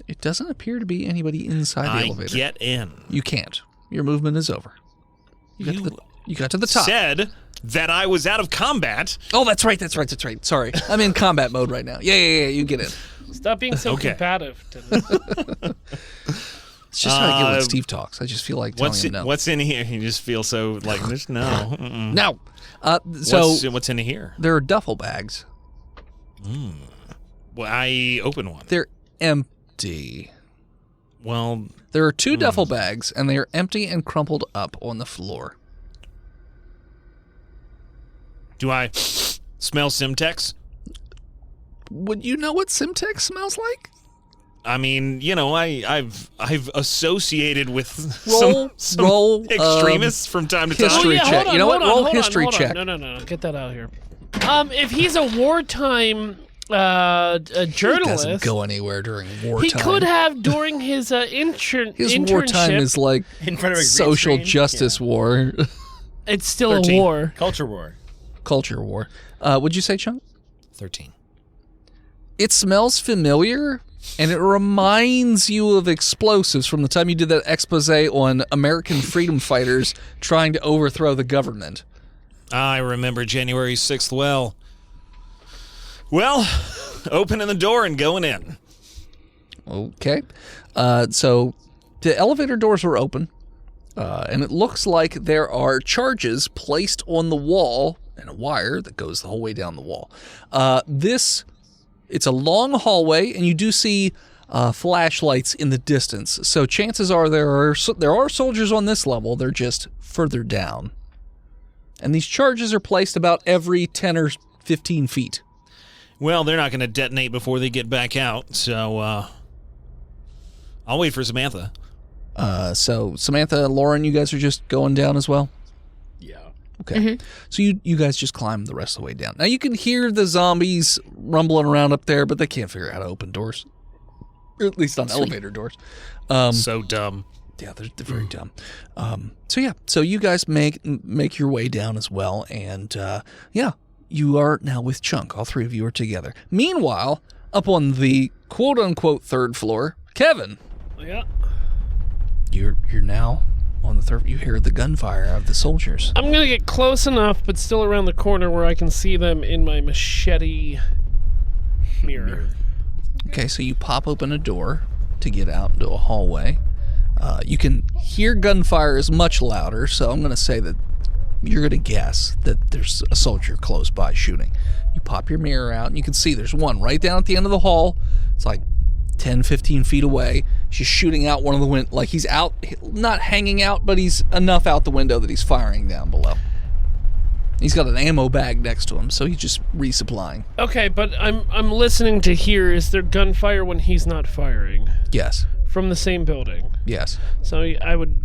Speaker 2: It doesn't appear to be anybody inside the
Speaker 3: I
Speaker 2: elevator.
Speaker 3: get in.
Speaker 2: You can't. Your movement is over. You got to the top.
Speaker 3: Said that I was out of combat.
Speaker 2: Oh, that's right. Sorry. I'm in combat mode right now. Yeah. You get in.
Speaker 4: Stop being so
Speaker 3: Okay.
Speaker 4: combative.
Speaker 2: It's just how I get when Steve talks. I just feel like telling him no.
Speaker 3: What's in here? You just feel so like there's no. Mm-mm.
Speaker 2: No. So
Speaker 3: What's in here?
Speaker 2: there are duffel bags.
Speaker 3: Well, I open one.
Speaker 2: They're empty.
Speaker 3: Well,
Speaker 2: There are two duffel bags, and they are empty and crumpled up on the floor.
Speaker 3: do I smell Simtex?
Speaker 2: Would you know what Simtex smells like?
Speaker 3: I mean, you know, I've associated with
Speaker 2: Roll
Speaker 3: extremists from time to time.
Speaker 2: history check.
Speaker 4: Hold on,
Speaker 2: You know what?
Speaker 4: hold on,
Speaker 2: Roll
Speaker 4: hold on,
Speaker 2: history
Speaker 4: hold on.
Speaker 2: check.
Speaker 4: No. Get that out of here. If he's a wartime a
Speaker 2: He
Speaker 4: journalist,
Speaker 2: doesn't go anywhere during wartime.
Speaker 4: he could have during his
Speaker 2: His
Speaker 4: internship.
Speaker 2: wartime is like
Speaker 5: In front of a green
Speaker 2: social
Speaker 5: screen?
Speaker 2: justice war,
Speaker 4: It's still
Speaker 3: 13.
Speaker 4: a war.
Speaker 5: Culture war.
Speaker 2: culture war. Would you say, Chunk?
Speaker 3: 13.
Speaker 2: It smells familiar, and it reminds you of explosives from the time you did that expose on American freedom fighters trying to overthrow the government.
Speaker 3: I remember January 6th well. Well, opening the door and going in.
Speaker 2: Okay. So the elevator doors were open, and it looks like there are charges placed on the wall and a wire that goes the whole way down the wall. It's a long hallway, and you do see flashlights in the distance. So chances are there are soldiers on this level. They're just further down. And these charges are placed about every 10 or 15 feet.
Speaker 3: Well, they're not going to detonate before they get back out, so I'll wait for Samantha.
Speaker 2: So Samantha and Lauren, you guys are just going down as well?
Speaker 5: Yeah.
Speaker 2: Okay. So you guys just climb the rest of the way down. Now you can hear the zombies rumbling around up there, but they can't figure out how to open doors. Or at least on elevator doors.
Speaker 3: So dumb.
Speaker 2: Yeah, they're very dumb. So you guys make your way down as well, and you are now with Chunk. All three of you are together. Meanwhile, up on the quote-unquote third floor, Kevin.
Speaker 4: Yeah.
Speaker 2: You're now on the third. You hear the gunfire of the soldiers.
Speaker 4: I'm gonna get close enough, but still around the corner where I can see them in my machete mirror.
Speaker 2: Okay, so you pop open a door to get out into a hallway. You can hear gunfire is much louder, so I'm going to say that you're going to guess that there's a soldier close by shooting. You pop your mirror out, and you can see there's one right down at the end of the hall. It's like 10, 15 feet away. He's shooting out one of the windows. Like he's out, not hanging out, but he's enough out the window that he's firing down below. He's got an ammo bag next to him, so he's just resupplying.
Speaker 4: Okay, but I'm listening to hear, is there gunfire when he's not firing?
Speaker 2: Yes.
Speaker 4: From the same building?
Speaker 2: Yes.
Speaker 4: So I would...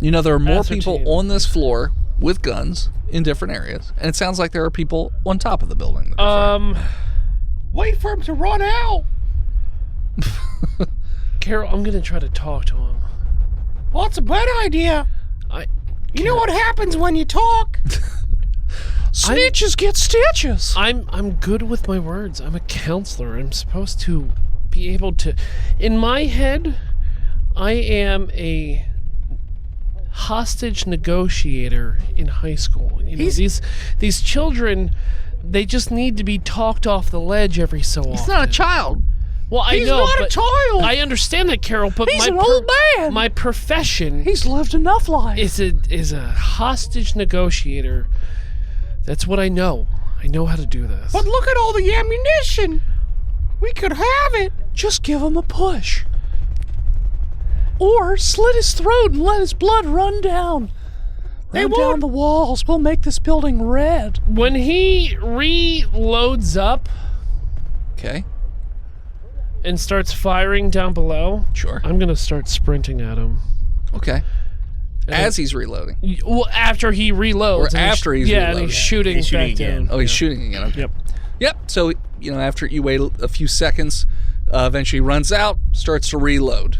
Speaker 2: there are more
Speaker 4: ascertain.
Speaker 2: people on this floor with guns in different areas, and it sounds like there are people on top of the building.
Speaker 7: Wait for him to run out.
Speaker 4: Carol, I'm gonna try to talk to him.
Speaker 7: Well, it's a bad idea. You know what happens when you talk? Snitches get stitches.
Speaker 4: I'm good with my words. I'm a counselor. I'm supposed to be able to... In my head, I am a hostage negotiator in high school. You know, these children, they just need to be talked off the ledge every so often.
Speaker 7: He's not a child.
Speaker 4: Well, I
Speaker 7: He's
Speaker 4: know,
Speaker 7: not a
Speaker 4: but
Speaker 7: child.
Speaker 4: I understand that, Carol, but
Speaker 7: He's an old man.
Speaker 4: My profession
Speaker 7: He's lived enough life.
Speaker 4: is a hostage negotiator. That's what I know. I know how to do this.
Speaker 7: But look at all the ammunition. We could have it. Just give him a push. Or slit his throat and let his blood run down. Run down the walls. We'll make this building red.
Speaker 4: When he reloads up
Speaker 2: Okay.
Speaker 4: and starts firing down below,
Speaker 2: Sure.
Speaker 4: I'm going to start sprinting at him.
Speaker 2: Okay. As he's reloading.
Speaker 4: Well, after he reloads.
Speaker 2: Or
Speaker 4: and
Speaker 2: after he's
Speaker 4: and
Speaker 2: reloading.
Speaker 4: he's shooting
Speaker 3: He's shooting
Speaker 4: back
Speaker 3: again.
Speaker 4: down.
Speaker 2: Oh, he's shooting again. Okay.
Speaker 4: Yep.
Speaker 2: Yep. So, after you wait a few seconds, eventually runs out, starts to reload.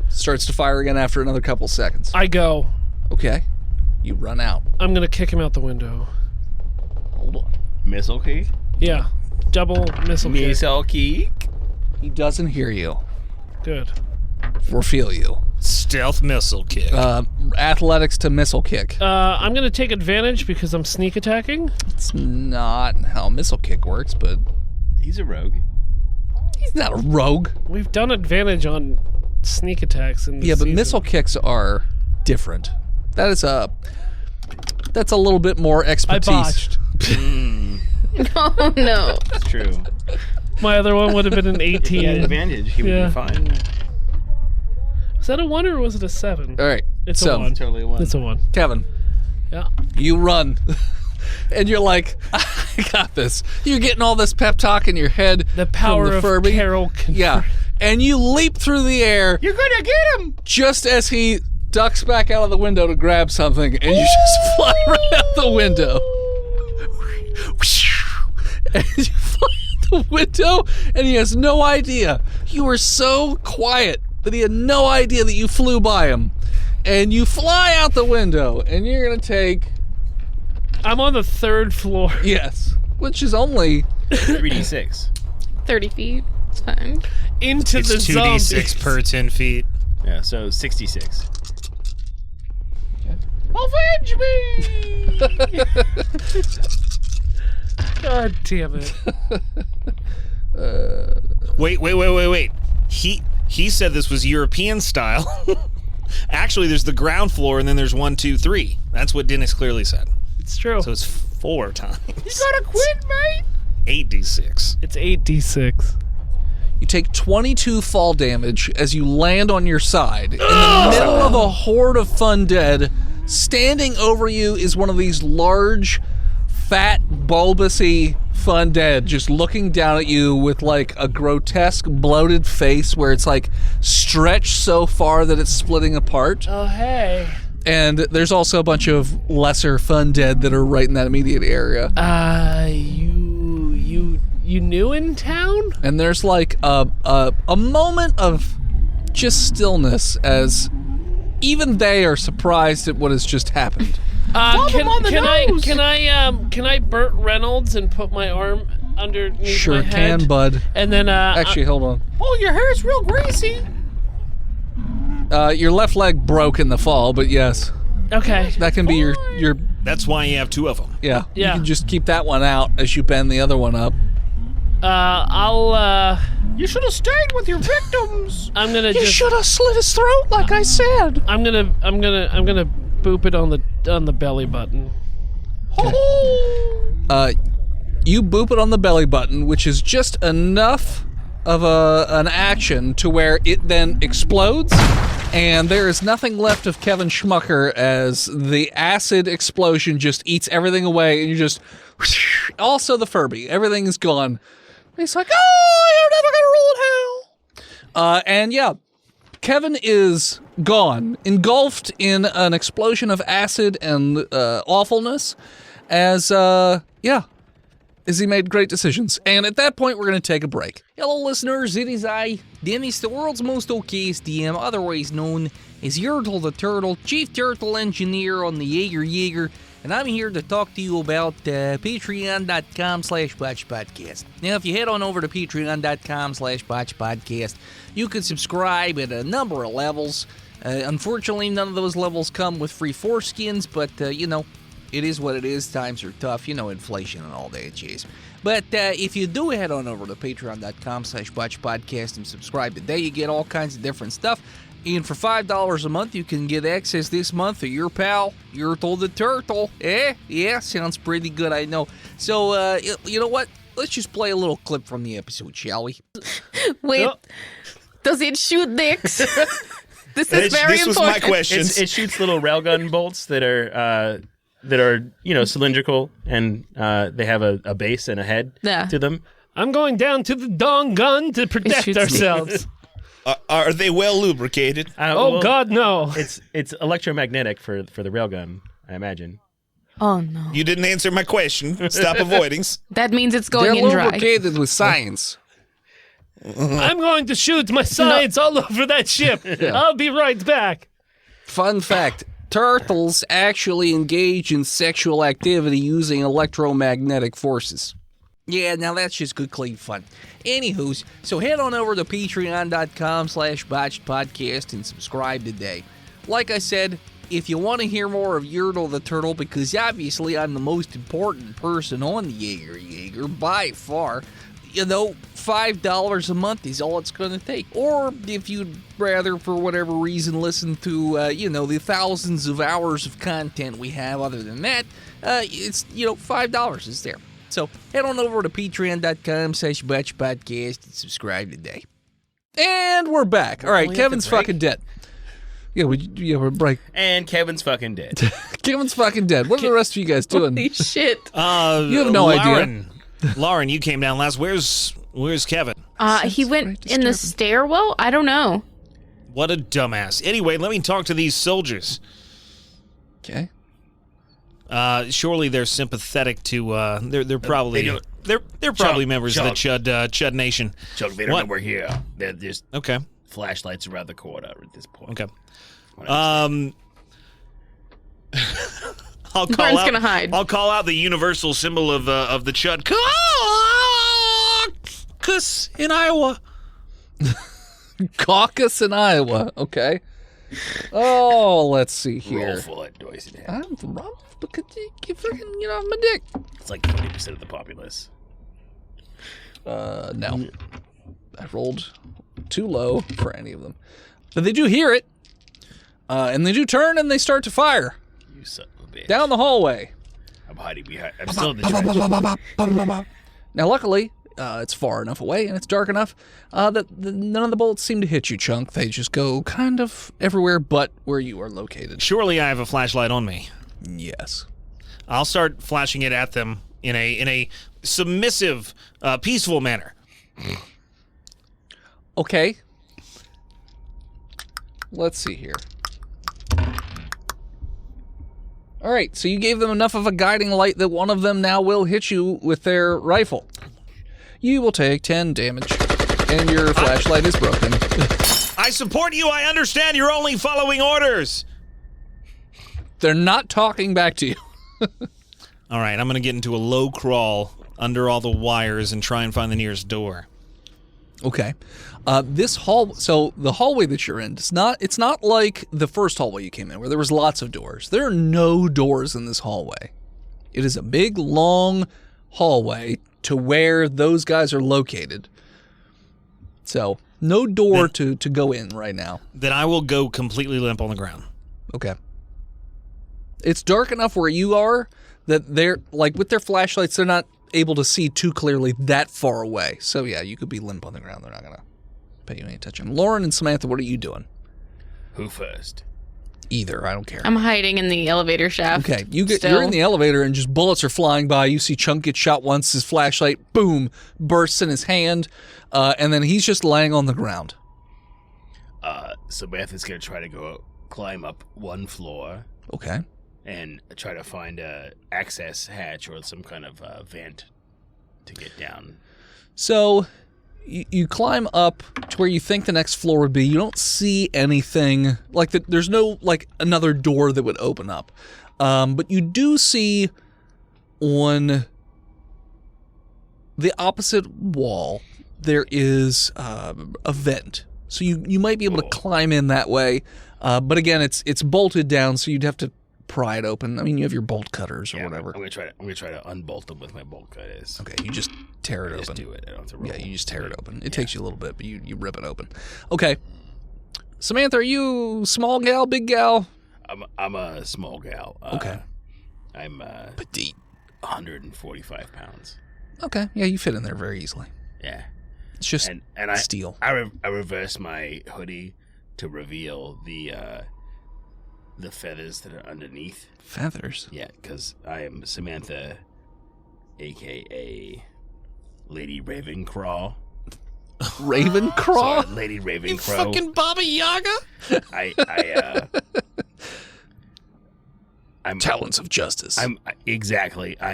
Speaker 2: Starts to fire again after another couple seconds.
Speaker 4: I go.
Speaker 2: Okay. You run out.
Speaker 4: I'm going to kick him out the window.
Speaker 5: Hold on. Missile key?
Speaker 4: Yeah. Double missile kick.
Speaker 5: Missile key?
Speaker 2: He doesn't hear you
Speaker 4: Good.
Speaker 2: or feel you.
Speaker 3: Stealth missile kick.
Speaker 2: Athletics to missile kick.
Speaker 4: I'm going to take advantage because I'm sneak attacking.
Speaker 2: It's not how missile kick works, but
Speaker 5: He's a rogue.
Speaker 2: he's not a rogue.
Speaker 4: We've done advantage on sneak attacks in this
Speaker 2: Yeah, but
Speaker 4: season.
Speaker 2: missile kicks are different. That's a little bit more
Speaker 4: I
Speaker 2: expertise.
Speaker 4: botched.
Speaker 6: Oh no.
Speaker 5: It's true.
Speaker 4: My other one would have been an
Speaker 5: He had
Speaker 4: 18.
Speaker 5: advantage. He would
Speaker 4: Yeah.
Speaker 5: be fine.
Speaker 4: Was that a 1 or was it a 7?
Speaker 2: All right.
Speaker 4: It's
Speaker 2: so,
Speaker 4: a 1.
Speaker 5: Totally one.
Speaker 4: It's a 1.
Speaker 2: Kevin,
Speaker 4: Yeah.
Speaker 2: you run. And you're like, I got this. You're getting all this pep talk in your head.
Speaker 4: The power
Speaker 2: from the
Speaker 4: of
Speaker 2: Furby.
Speaker 4: Carol.
Speaker 2: Yeah. And you leap through the air
Speaker 7: You're gonna get him.
Speaker 2: just as he ducks back out of the window to grab something, and you just fly right out the window. And you fly out the window, and he has no idea. You were so quiet that he had no idea that you flew by him. And you fly out the window, and you're going to take,
Speaker 4: I'm on the 3rd floor.
Speaker 2: yes, which is only
Speaker 5: 3d6.
Speaker 6: 30 feet. It's fine.
Speaker 4: Into
Speaker 3: it's
Speaker 4: the
Speaker 3: 2d6
Speaker 4: zombies.
Speaker 3: per 10 feet.
Speaker 5: Yeah, so 66.
Speaker 7: Avenge me.
Speaker 4: God damn it.
Speaker 3: Wait. He said this was European style. Actually, there's the ground floor, and then there's 1, 2, 3. That's what Dennis clearly said.
Speaker 4: It's true.
Speaker 3: So it's 4 times.
Speaker 7: You gotta quit, mate.
Speaker 3: 8d6.
Speaker 4: It's 8d6.
Speaker 2: You take 22 fall damage as you land on your side. In the middle of a horde of fundead, standing over you is one of these large, fat, bulbousy fundead just looking down at you with like a grotesque, bloated face where it's like stretched so far that it's splitting apart.
Speaker 4: Oh, hey.
Speaker 2: And there's also a bunch of lesser fundead that are right in that immediate area.
Speaker 4: You new in town?
Speaker 2: And there's like a moment of just stillness as even they are surprised at what has just happened.
Speaker 4: Can I Burt Reynolds and put my arm underneath
Speaker 2: Sure
Speaker 4: my head?
Speaker 2: can, bud.
Speaker 4: And then
Speaker 2: Actually, hold on.
Speaker 7: Oh, your hair's real greasy.
Speaker 2: Your left leg broke in the fall, but yes,
Speaker 4: okay.
Speaker 2: that can be your
Speaker 3: That's why you have 2 of them.
Speaker 2: yeah. You
Speaker 4: Yeah.
Speaker 2: can just keep that one out as you bend the other one up.
Speaker 7: You should have stayed with your victims.
Speaker 4: I'm gonna
Speaker 2: You
Speaker 4: just
Speaker 2: should have slit his throat, like I said.
Speaker 4: I'm gonna boop it on the belly button.
Speaker 2: You boop it on the belly button, which is just enough of an action to where it then explodes, and there is nothing left of Kevin Schmucker as the acid explosion just eats everything away, and you just also the Furby, everything is gone. He's like, oh, you're never gonna rule in hell. And yeah, Kevin is gone, engulfed in an explosion of acid and awfulness, as he made great decisions. And at that point, we're going to take a break.
Speaker 1: Hello, listeners. It is I, Dennis, the world's most okayest DM, otherwise known as Yertle the Turtle, Chief Turtle Engineer on the Jaeger, and I'm here to talk to you about patreon.com/botchpodcast. Now, if you head on over to patreon.com/botchpodcast, you can subscribe at a number of levels. Unfortunately, none of those levels come with free foreskins, but, it is what it is. Times are tough. Inflation and all that jazz. But if you do head on over to patreon.com/botchpodcast and subscribe today, you get all kinds of different stuff. And for $5 a month, you can get access this month to your pal, Yertle the Turtle. Yeah, sounds pretty good, I know. So, you know what? Let's just play a little clip from the episode, shall we?
Speaker 6: Wait, does it shoot dicks? This is very
Speaker 3: this
Speaker 6: important.
Speaker 3: was my question.
Speaker 5: It shoots little railgun bolts that are cylindrical, and they have a base and a head to them.
Speaker 4: I'm going down to the dong gun to protect ourselves.
Speaker 3: Are they well lubricated?
Speaker 4: God, no.
Speaker 5: It's electromagnetic for the railgun, I imagine.
Speaker 6: Oh, no.
Speaker 3: You didn't answer my question. Stop avoiding.
Speaker 6: That means it's going
Speaker 2: They're
Speaker 6: in dry.
Speaker 2: lubricated with science.
Speaker 4: I'm going to shoot my science all over that ship. I'll be right back.
Speaker 2: Fun fact, turtles actually engage in sexual activity using electromagnetic forces.
Speaker 1: Yeah, now that's just good, clean fun. Anywho's, so head on over to patreon.com/botchedpodcast and subscribe today. Like I said, if you want to hear more of Yertle the Turtle, because obviously I'm the most important person on the Jaeger by far, $5 a month is all it's going to take. Or if you'd rather, for whatever reason, listen to, the thousands of hours of content we have other than that, it's, $5 is there. So head on over to patreon.com/botchpodcast and subscribe today.
Speaker 2: And we're back. All right, Kevin's fucking dead. Yeah, we're break.
Speaker 5: And Kevin's fucking dead.
Speaker 2: Kevin's fucking dead. What are the rest of you guys doing?
Speaker 6: Holy shit.
Speaker 2: You have no idea.
Speaker 3: Lauren, you came down last. Where's Kevin?
Speaker 6: He went in the stairwell? I don't know.
Speaker 3: What a dumbass. Anyway, let me talk to these soldiers.
Speaker 2: Okay.
Speaker 3: Surely they're sympathetic to. They're probably they're probably members of the Chud Nation.
Speaker 5: Chuck, they don't know we're here. There's
Speaker 3: Okay.
Speaker 5: flashlights around the corner at this point.
Speaker 3: Okay. I'll call
Speaker 6: Vern's
Speaker 3: out.
Speaker 6: gonna hide.
Speaker 3: I'll call out the universal symbol of the Chud. Caucus in Iowa.
Speaker 2: Caucus in Iowa. Okay. Oh, let's see
Speaker 5: Roll
Speaker 2: here.
Speaker 5: for it, Doyce.
Speaker 2: I'm because you freaking get off my dick.
Speaker 5: It's like 40% of the populace.
Speaker 2: No. I rolled too low for any of them. But they do hear it. And they do turn and they start to fire
Speaker 5: You son of a bitch.
Speaker 2: down the hallway.
Speaker 5: I'm hiding behind. I'm still in the trench.
Speaker 2: Now, luckily, it's far enough away and it's dark enough that none of the bullets seem to hit you, Chunk. They just go kind of everywhere but where you are located.
Speaker 3: Surely I have a flashlight on me.
Speaker 2: Yes.
Speaker 3: I'll start flashing it at them in a submissive, peaceful manner.
Speaker 2: Okay. Let's see here. All right, so you gave them enough of a guiding light that one of them now will hit you with their rifle. You will take 10 damage, and your flashlight is broken.
Speaker 3: I support you. I understand. You're only following orders.
Speaker 2: They're not talking back to you.
Speaker 3: All right, I'm going to get into a low crawl under all the wires and try and find the nearest door.
Speaker 2: Okay. So the hallway that you're in, it's not like the first hallway you came in where there was lots of doors. There are no doors in this hallway. It is a big, long hallway to where those guys are located. So no door to go in right now.
Speaker 3: Then I will go completely limp on the ground.
Speaker 2: Okay. It's dark enough where you are that they're, like, with their flashlights, they're not able to see too clearly that far away. So yeah, you could be limp on the ground. They're not going to pay you any attention. Lauren and Samantha, what are you doing?
Speaker 5: Who first?
Speaker 2: Either, I don't care.
Speaker 6: I'm hiding in the elevator shaft.
Speaker 2: Okay, you're in the elevator and just bullets are flying by. You see Chunk get shot once. His flashlight, boom, bursts in his hand, and then he's just laying on the ground.
Speaker 5: Samantha's going to try to climb up one floor.
Speaker 2: Okay.
Speaker 5: And try to find a access hatch or some kind of vent to get down.
Speaker 2: So you climb up to where you think the next floor would be. You don't see anything like that. There's no like another door that would open up, but you do see on the opposite wall there is a vent. So you might be able to climb in that way, but again it's bolted down, so you'd have to pry it open. I mean, you have your bolt cutters or whatever.
Speaker 5: I'm gonna try to unbolt them with my bolt cutters.
Speaker 2: Okay, you just tear it open.
Speaker 5: Just do it. I don't have to roll.
Speaker 2: Yeah, you just tear it open. It takes you a little bit, but you rip it open. Okay. Samantha, are you small gal, big gal?
Speaker 5: I'm a small gal.
Speaker 2: Okay.
Speaker 5: I'm
Speaker 2: petite,
Speaker 5: 145 pounds.
Speaker 2: Okay, yeah, you fit in there very easily.
Speaker 5: Yeah.
Speaker 2: It's just
Speaker 5: and
Speaker 2: steel.
Speaker 5: I reverse my hoodie to reveal the feathers that are underneath.
Speaker 2: Feathers?
Speaker 5: Yeah, because I am Samantha, a.k.a. Lady Ravenclaw.
Speaker 2: Ravenclaw?
Speaker 5: Sorry, Lady Ravenclaw.
Speaker 3: You fucking Baba Yaga?
Speaker 5: I'm
Speaker 2: Talons of Justice.
Speaker 5: I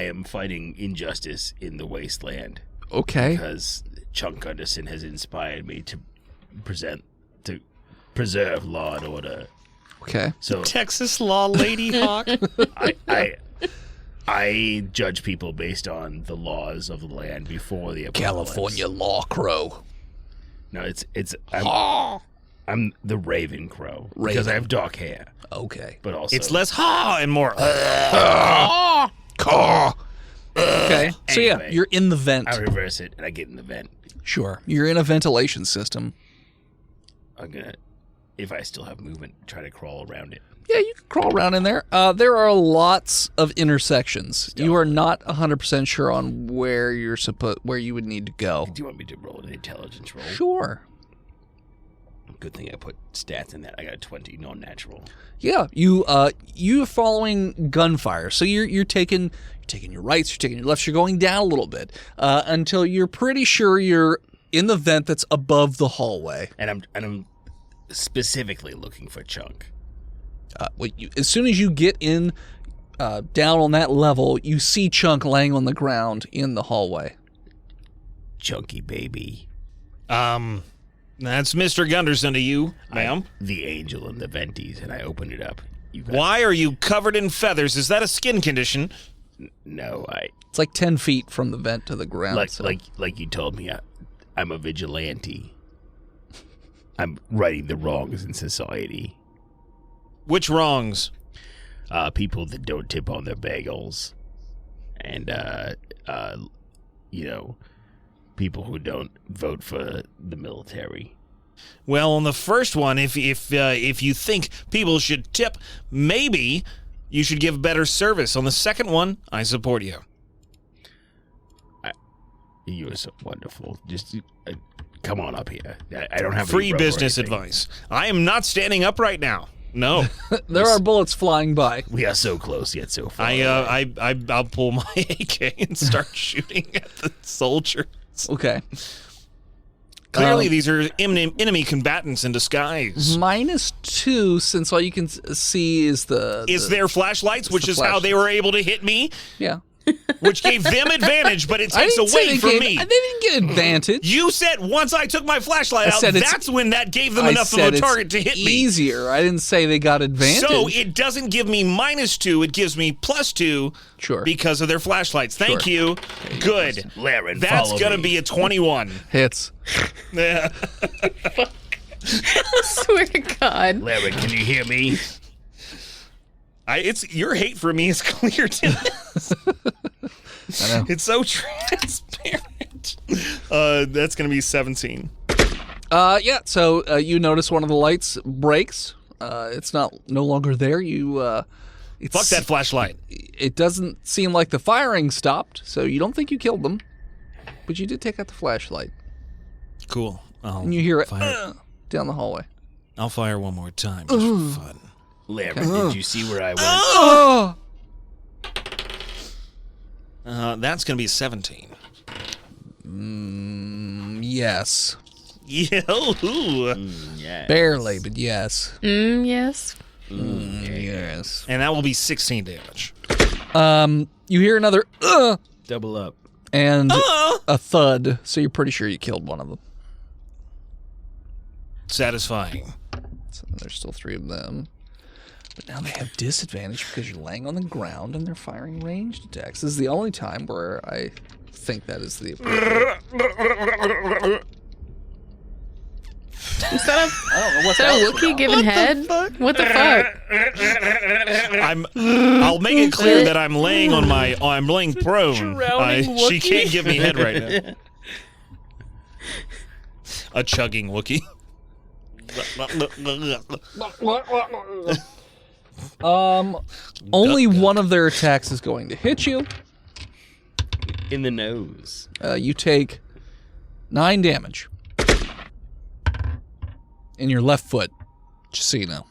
Speaker 5: am fighting injustice in the wasteland.
Speaker 2: Okay.
Speaker 5: Because Chunk Gunderson has inspired me to preserve law and order.
Speaker 2: Okay.
Speaker 3: So Texas law lady hawk.
Speaker 5: I judge people based on the laws of the land before the apocalypse.
Speaker 2: California law crow.
Speaker 5: No, I'm the Raven Crow because I have dark hair.
Speaker 2: Okay.
Speaker 5: But also
Speaker 3: it's less ha and more
Speaker 2: caw. Okay. So
Speaker 5: Anyway,
Speaker 2: yeah, you're in the vent.
Speaker 5: I reverse it and I get in the vent.
Speaker 2: Sure. You're in a ventilation system.
Speaker 5: I'm gonna, if I still have movement, try to crawl around it.
Speaker 2: Yeah, you can crawl around in there. There are lots of intersections. You are not 100% sure on where where you would need to go.
Speaker 5: Do you want me to roll an intelligence roll?
Speaker 2: Sure.
Speaker 5: Good thing I put stats in that. I got a 20, non-natural.
Speaker 2: Yeah, you're following gunfire. So you're taking your rights, you're taking your lefts, you're going down a little bit until you're pretty sure you're in the vent that's above the hallway.
Speaker 5: And I'm specifically looking for Chunk.
Speaker 2: As soon as you get in down on that level, you see Chunk laying on the ground in the hallway.
Speaker 5: Chunky baby.
Speaker 3: That's Mr. Gunderson to you, ma'am.
Speaker 5: The angel in the venties, and I opened it up.
Speaker 3: Why are you covered in feathers? Is that a skin condition?
Speaker 5: No,
Speaker 2: It's like 10 feet from the vent to the ground.
Speaker 5: Like you told me, I'm a vigilante. I'm righting the wrongs in society.
Speaker 3: Which wrongs?
Speaker 5: People that don't tip on their bagels, and people who don't vote for the military.
Speaker 3: Well, on the first one, if you think people should tip, maybe you should give better service. On the second one, I support you.
Speaker 5: You are so wonderful. Just come on up here. I don't have
Speaker 3: Free
Speaker 5: any rope or
Speaker 3: business
Speaker 5: anything.
Speaker 3: advice. I am not standing up right now. No.
Speaker 2: There are bullets flying by.
Speaker 5: We are so close yet so far.
Speaker 3: I'll pull my AK and start shooting at the soldiers.
Speaker 2: Okay.
Speaker 3: Clearly, these are enemy combatants in disguise.
Speaker 2: -2, since all you can see is
Speaker 3: their flashlights, which
Speaker 2: the
Speaker 3: is how they were able to hit me,
Speaker 2: Yeah.
Speaker 3: which gave them advantage, but it
Speaker 2: I
Speaker 3: takes
Speaker 2: didn't say
Speaker 3: away
Speaker 2: they
Speaker 3: from
Speaker 2: gave-
Speaker 3: me.
Speaker 2: They didn't get advantage.
Speaker 3: You said once I took my flashlight
Speaker 2: I
Speaker 3: out,
Speaker 2: said it's-
Speaker 3: that's when that gave them
Speaker 2: I
Speaker 3: enough of
Speaker 2: said
Speaker 3: a
Speaker 2: it's
Speaker 3: target to hit me.
Speaker 2: easier. I didn't say they got advantage.
Speaker 3: So it doesn't give me -2, it gives me +2
Speaker 2: Sure.
Speaker 3: because of their flashlights. Thank
Speaker 2: Sure.
Speaker 3: you. Good.
Speaker 5: Laren,
Speaker 3: That's
Speaker 5: follow
Speaker 3: going to
Speaker 5: me.
Speaker 3: be a 21.
Speaker 2: Hits.
Speaker 3: Yeah.
Speaker 6: Swear to God.
Speaker 5: Laren, can you hear me?
Speaker 3: It's your hate for me is clear to this.
Speaker 2: I know.
Speaker 3: It's so transparent. That's going to be 17.
Speaker 2: Yeah, so you notice one of the lights breaks. It's no longer there.
Speaker 3: Fuck that flashlight.
Speaker 2: It doesn't seem like the firing stopped, so you don't think you killed them. But you did take out the flashlight.
Speaker 3: Cool.
Speaker 2: And you hear it
Speaker 3: fire.
Speaker 2: down the hallway.
Speaker 3: I'll fire one more time just for fun.
Speaker 5: Laren, did you see where I went?
Speaker 2: Oh!
Speaker 3: That's going to be 17.
Speaker 2: Yes.
Speaker 3: Yeah.
Speaker 5: Yeah.
Speaker 2: Barely, but yes.
Speaker 6: Yes.
Speaker 2: Yes.
Speaker 3: And that will be 16 damage.
Speaker 2: You hear another
Speaker 5: Double up.
Speaker 2: and a thud, so you're pretty sure you killed one of them.
Speaker 3: Satisfying.
Speaker 2: So there's still 3 of them. But now they have disadvantage because you're laying on the ground and they're firing ranged attacks. This is the only time where I think that is the appropriate.
Speaker 6: Is that a Wookiee giving head? What the fuck?
Speaker 3: I'll make it clear that I'm laying I'm laying prone.
Speaker 4: Drowning
Speaker 3: She
Speaker 4: Wookiee?
Speaker 3: can't give me head right now. A chugging Wookiee.
Speaker 2: Only one of their attacks is going to hit you.
Speaker 5: In the nose.
Speaker 2: You take 9 damage in your left foot, just so you know.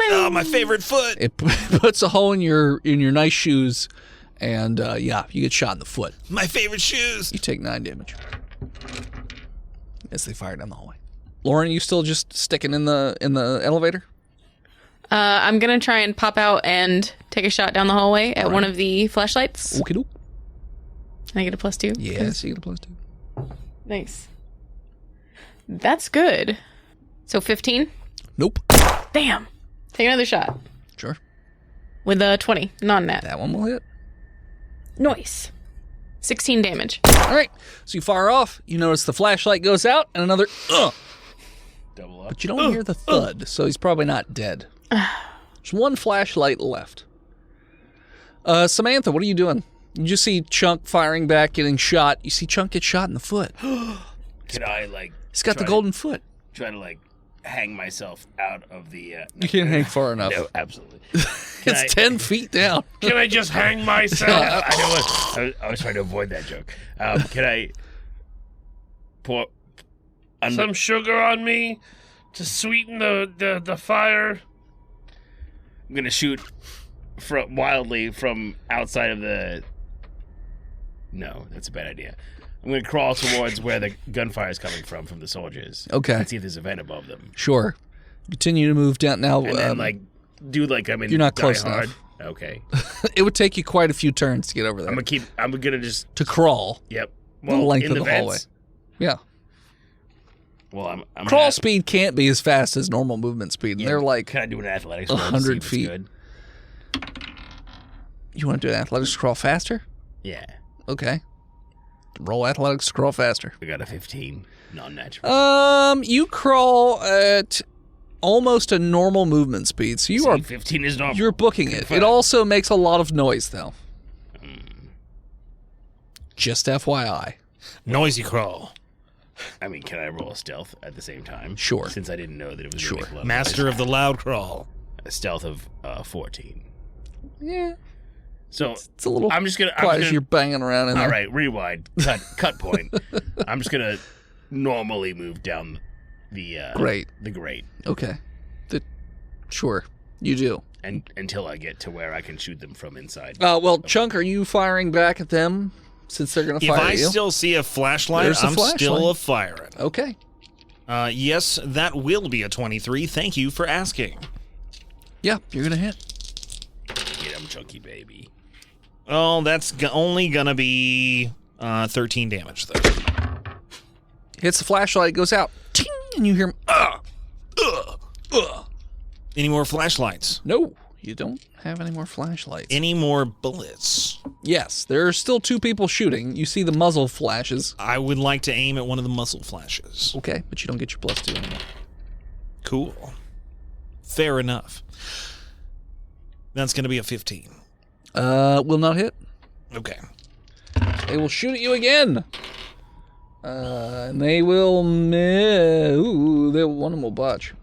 Speaker 3: Oh, my favorite foot.
Speaker 2: It puts a hole in your nice shoes, and yeah, you get shot in the foot.
Speaker 3: My favorite shoes.
Speaker 2: You take 9 damage as they fire down the hallway. Lauren, you still just sticking in the elevator?
Speaker 6: I'm gonna try and pop out and take a shot down the hallway at one of the flashlights.
Speaker 2: Okie doke.
Speaker 6: Can I get a +2?
Speaker 2: Yes, you get a +2.
Speaker 6: Nice. That's good. So 15?
Speaker 2: Nope.
Speaker 6: Damn. Take another shot.
Speaker 2: Sure.
Speaker 6: With a 20. Non-nat.
Speaker 2: That one will hit.
Speaker 6: Nice. 16 damage.
Speaker 2: All right. So you fire off. You notice the flashlight goes out, and another
Speaker 5: Double up.
Speaker 2: but you don't hear the thud, so he's probably not dead. There's one flashlight left. Samantha, what are you doing? You just see Chunk firing back, getting shot. You see Chunk get shot in the foot.
Speaker 5: Can I,
Speaker 2: He's got the
Speaker 5: try to-
Speaker 2: golden foot.
Speaker 5: try to, hang myself out of the...
Speaker 2: You can't hang far enough.
Speaker 5: No, absolutely.
Speaker 2: It's 10 feet down.
Speaker 7: Can I just hang myself?
Speaker 5: I know what... I was trying to avoid that joke. Can I... pour...
Speaker 4: Some sugar on me to sweeten the fire.
Speaker 5: I'm going to shoot wildly from outside of the... No, that's a bad idea. I'm going to crawl towards where the gunfire is coming from the soldiers.
Speaker 2: Okay.
Speaker 5: And see if there's a vent above them.
Speaker 2: Sure. Continue to move down. Now,
Speaker 5: And then, do I'm in
Speaker 2: you're not
Speaker 5: Die
Speaker 2: close
Speaker 5: Hard.
Speaker 2: enough.
Speaker 5: Okay.
Speaker 2: it would take you quite a few turns to get over there.
Speaker 5: I'm going to just...
Speaker 2: To crawl.
Speaker 5: Yep.
Speaker 2: The length
Speaker 5: in
Speaker 2: of the
Speaker 5: vents.
Speaker 2: hallway. Yeah.
Speaker 5: Well, I'm
Speaker 2: Crawl
Speaker 5: gonna-
Speaker 2: speed can't be as fast as normal movement speed. And
Speaker 5: Yeah,
Speaker 2: they're like,
Speaker 5: Can I do an athletics roll to see
Speaker 2: 100
Speaker 5: if it's
Speaker 2: feet.
Speaker 5: good?
Speaker 2: you want to do an athletics to crawl faster?
Speaker 5: Yeah.
Speaker 2: Okay. Roll athletics to crawl faster.
Speaker 5: I got a 15. Non-natural.
Speaker 2: You crawl at almost a normal movement speed. So you are
Speaker 5: 15 is normal.
Speaker 2: you're booking it. It also makes a lot of noise though. Just FYI.
Speaker 3: Noisy crawl.
Speaker 5: I mean, can I roll a stealth at the same time?
Speaker 2: Sure.
Speaker 5: Since I didn't know that it was
Speaker 2: Sure.
Speaker 5: gonna make a lot of
Speaker 3: Master of the loud crawl.
Speaker 5: noise. A stealth of 14.
Speaker 2: Yeah.
Speaker 5: So
Speaker 2: It's a little
Speaker 5: I'm just gonna.
Speaker 2: quiet as you're banging around in there.
Speaker 5: All right, rewind. Cut point. I'm just gonna normally move down the
Speaker 2: Grate.
Speaker 5: The grate.
Speaker 2: Okay. Sure, you do.
Speaker 5: And until I get to where I can shoot them from inside.
Speaker 2: Well, Chunk, are you firing back at them since they're going to
Speaker 3: If
Speaker 2: fire
Speaker 3: I
Speaker 2: you?
Speaker 3: still see a flashlight,
Speaker 2: There's a
Speaker 3: I'm
Speaker 2: flashlight.
Speaker 3: still a-firing.
Speaker 2: Okay.
Speaker 3: Yes, that will be a 23. Thank you for asking.
Speaker 2: Yeah, you're going to hit.
Speaker 5: Get him, chunky baby.
Speaker 3: Oh, that's only going to be 13 damage, though.
Speaker 2: Hits the flashlight, goes out, ting, and you hear him,
Speaker 3: Any more flashlights?
Speaker 2: No, you don't have any more flashlights.
Speaker 3: Any more bullets?
Speaker 2: Yes, there are still 2 people shooting. You see the muzzle flashes.
Speaker 3: I would like to aim at one of the muzzle flashes.
Speaker 2: Okay, but you don't get your +2 anymore.
Speaker 3: Cool. Fair enough. That's going to be a 15.
Speaker 2: Will not hit.
Speaker 3: Okay.
Speaker 2: They will shoot at you again. And they will miss. Ooh, one of them will botch.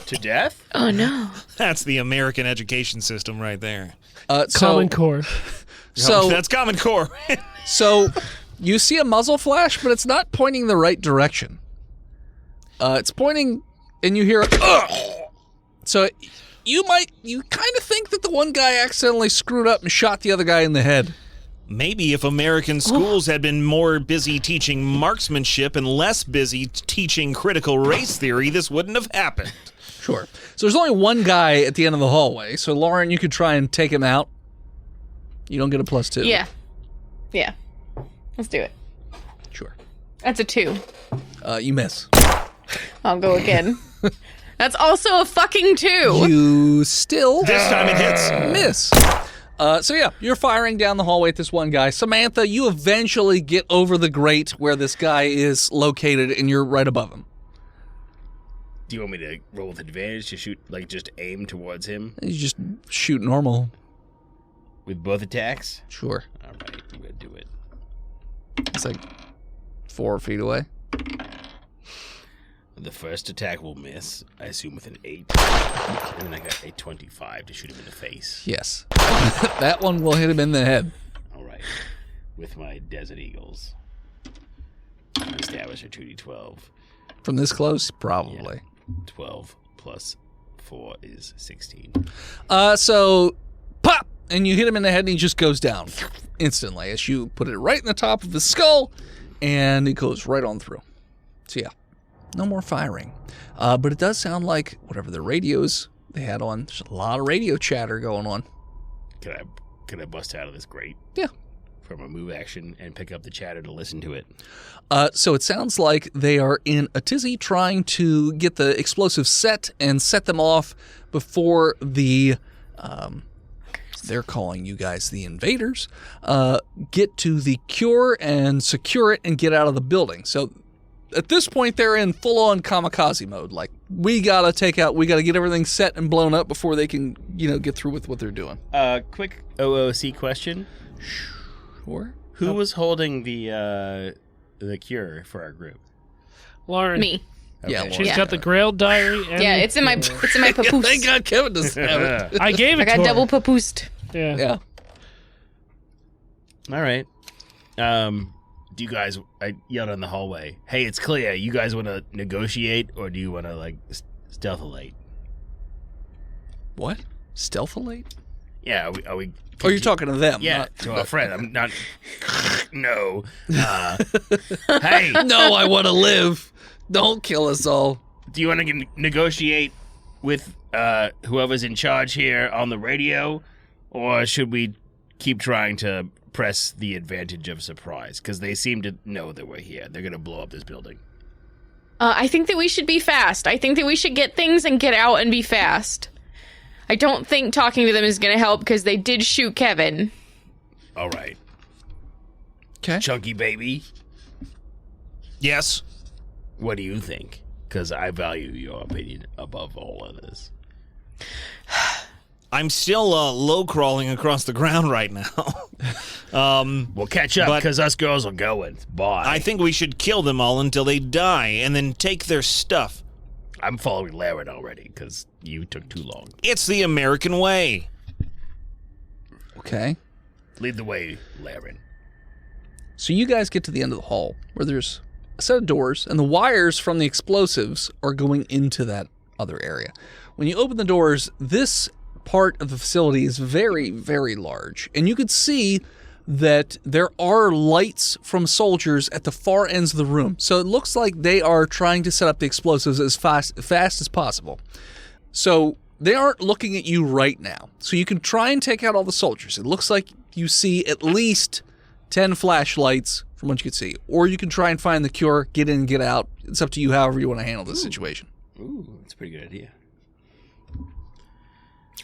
Speaker 5: To death?
Speaker 6: Oh no.
Speaker 3: That's the American education system right there.
Speaker 4: Common Core.
Speaker 2: So
Speaker 3: That's Common Core.
Speaker 2: So you see a muzzle flash, but it's not pointing the right direction. It's pointing, and you hear So you kind of think that the one guy accidentally screwed up and shot the other guy in the head.
Speaker 3: Maybe if American schools had been more busy teaching marksmanship and less busy teaching critical race theory, this wouldn't have happened.
Speaker 2: Sure. So there's only one guy at the end of the hallway. So Lauren, you could try and take him out. You don't get a +2.
Speaker 6: Yeah. Yeah. Let's do it.
Speaker 2: Sure.
Speaker 6: That's a 2.
Speaker 2: You miss.
Speaker 6: I'll go again. That's also a fucking 2.
Speaker 2: You still
Speaker 3: This time it hits.
Speaker 2: miss. So yeah, you're firing down the hallway at this one guy. Samantha, you eventually get over the grate where this guy is located, and you're right above him.
Speaker 5: Do you want me to roll with advantage to shoot, like just aim towards him
Speaker 2: You just shoot normal.
Speaker 5: with both attacks?
Speaker 2: Sure.
Speaker 5: All right, I'm gonna do it.
Speaker 2: It's like 4 feet away.
Speaker 5: The first attack will miss, I assume, with an 8. And then I got a 25 to shoot him in the face.
Speaker 2: Yes. That one will hit him in the head.
Speaker 5: All right, with my Desert Eagles. My establish a 2d12.
Speaker 2: From this close, probably.
Speaker 5: 12 plus 4 is 16.
Speaker 2: So, pop! And you hit him in the head, and he just goes down instantly as you put it right in the top of his skull, and it goes right on through. So, yeah, no more firing. But it does sound like whatever the radios they had on, there's a lot of radio chatter going on.
Speaker 5: Can I bust out of this grate?
Speaker 2: Yeah.
Speaker 5: From a move action and pick up the chatter to listen to it?
Speaker 2: So it sounds like they are in a tizzy trying to get the explosives set and set them off before the, they're calling you guys the invaders, get to the cure and secure it and get out of the building. So at this point, they're in full-on kamikaze mode. Like, we gotta get everything set and blown up before they can, get through with what they're doing.
Speaker 5: Quick OOC question.
Speaker 2: Sure.
Speaker 5: Who was holding the cure for our group?
Speaker 4: Lauren.
Speaker 6: Me.
Speaker 2: Yeah,
Speaker 5: Okay.
Speaker 4: She's
Speaker 6: Yeah.
Speaker 4: got the Grail diary. And
Speaker 6: Yeah, it's in my papoose.
Speaker 2: Thank God Kevin doesn't have it.
Speaker 4: I gave it
Speaker 6: I got
Speaker 4: to her.
Speaker 6: double papoosed.
Speaker 4: Yeah.
Speaker 2: Yeah.
Speaker 5: All right. Do you guys? I yelled in the hallway. Hey, it's clear. You guys want to negotiate, or do you want to stealthilate?
Speaker 2: What? Stealthilate?
Speaker 5: Yeah. Are we
Speaker 2: Oh, you're talking to them.
Speaker 5: Yeah,
Speaker 2: not-
Speaker 5: to our friend. I'm not. No. Hey,
Speaker 2: No, I want to live. Don't kill us all.
Speaker 5: do you want to negotiate with whoever's in charge here on the radio, or should we keep trying to press the advantage of surprise? Because they seem to know that we're here. They're going to blow up this building.
Speaker 6: I think that we should be fast. I think that we should get things and get out and be fast. I don't think talking to them is going to help because they did shoot Kevin.
Speaker 5: All right.
Speaker 2: Okay.
Speaker 5: Chunky baby,
Speaker 3: Yes.
Speaker 5: what do you think? Because I value your opinion above all of this.
Speaker 3: I'm still low crawling across the ground right now.
Speaker 5: We'll catch up
Speaker 3: But-
Speaker 5: because us girls are going. Bye.
Speaker 3: I think we should kill them all until they die and then take their stuff.
Speaker 5: I'm following Laren already because you took too long.
Speaker 3: It's the American way.
Speaker 2: Okay.
Speaker 5: Lead the way, Laren.
Speaker 2: So you guys get to the end of the hall where there's a set of doors, and the wires from the explosives are going into that other area. When you open the doors, this part of the facility is very, very large, and you could see that there are lights from soldiers at the far ends of the room. So it looks like they are trying to set up the explosives as fast as possible. So they aren't looking at you right now. So you can try and take out all the soldiers. It looks like you see at least 10 flashlights from what you can see. Or you can try and find the cure, get in and get out. It's up to you however you want to handle this situation.
Speaker 5: Ooh, that's a pretty good idea.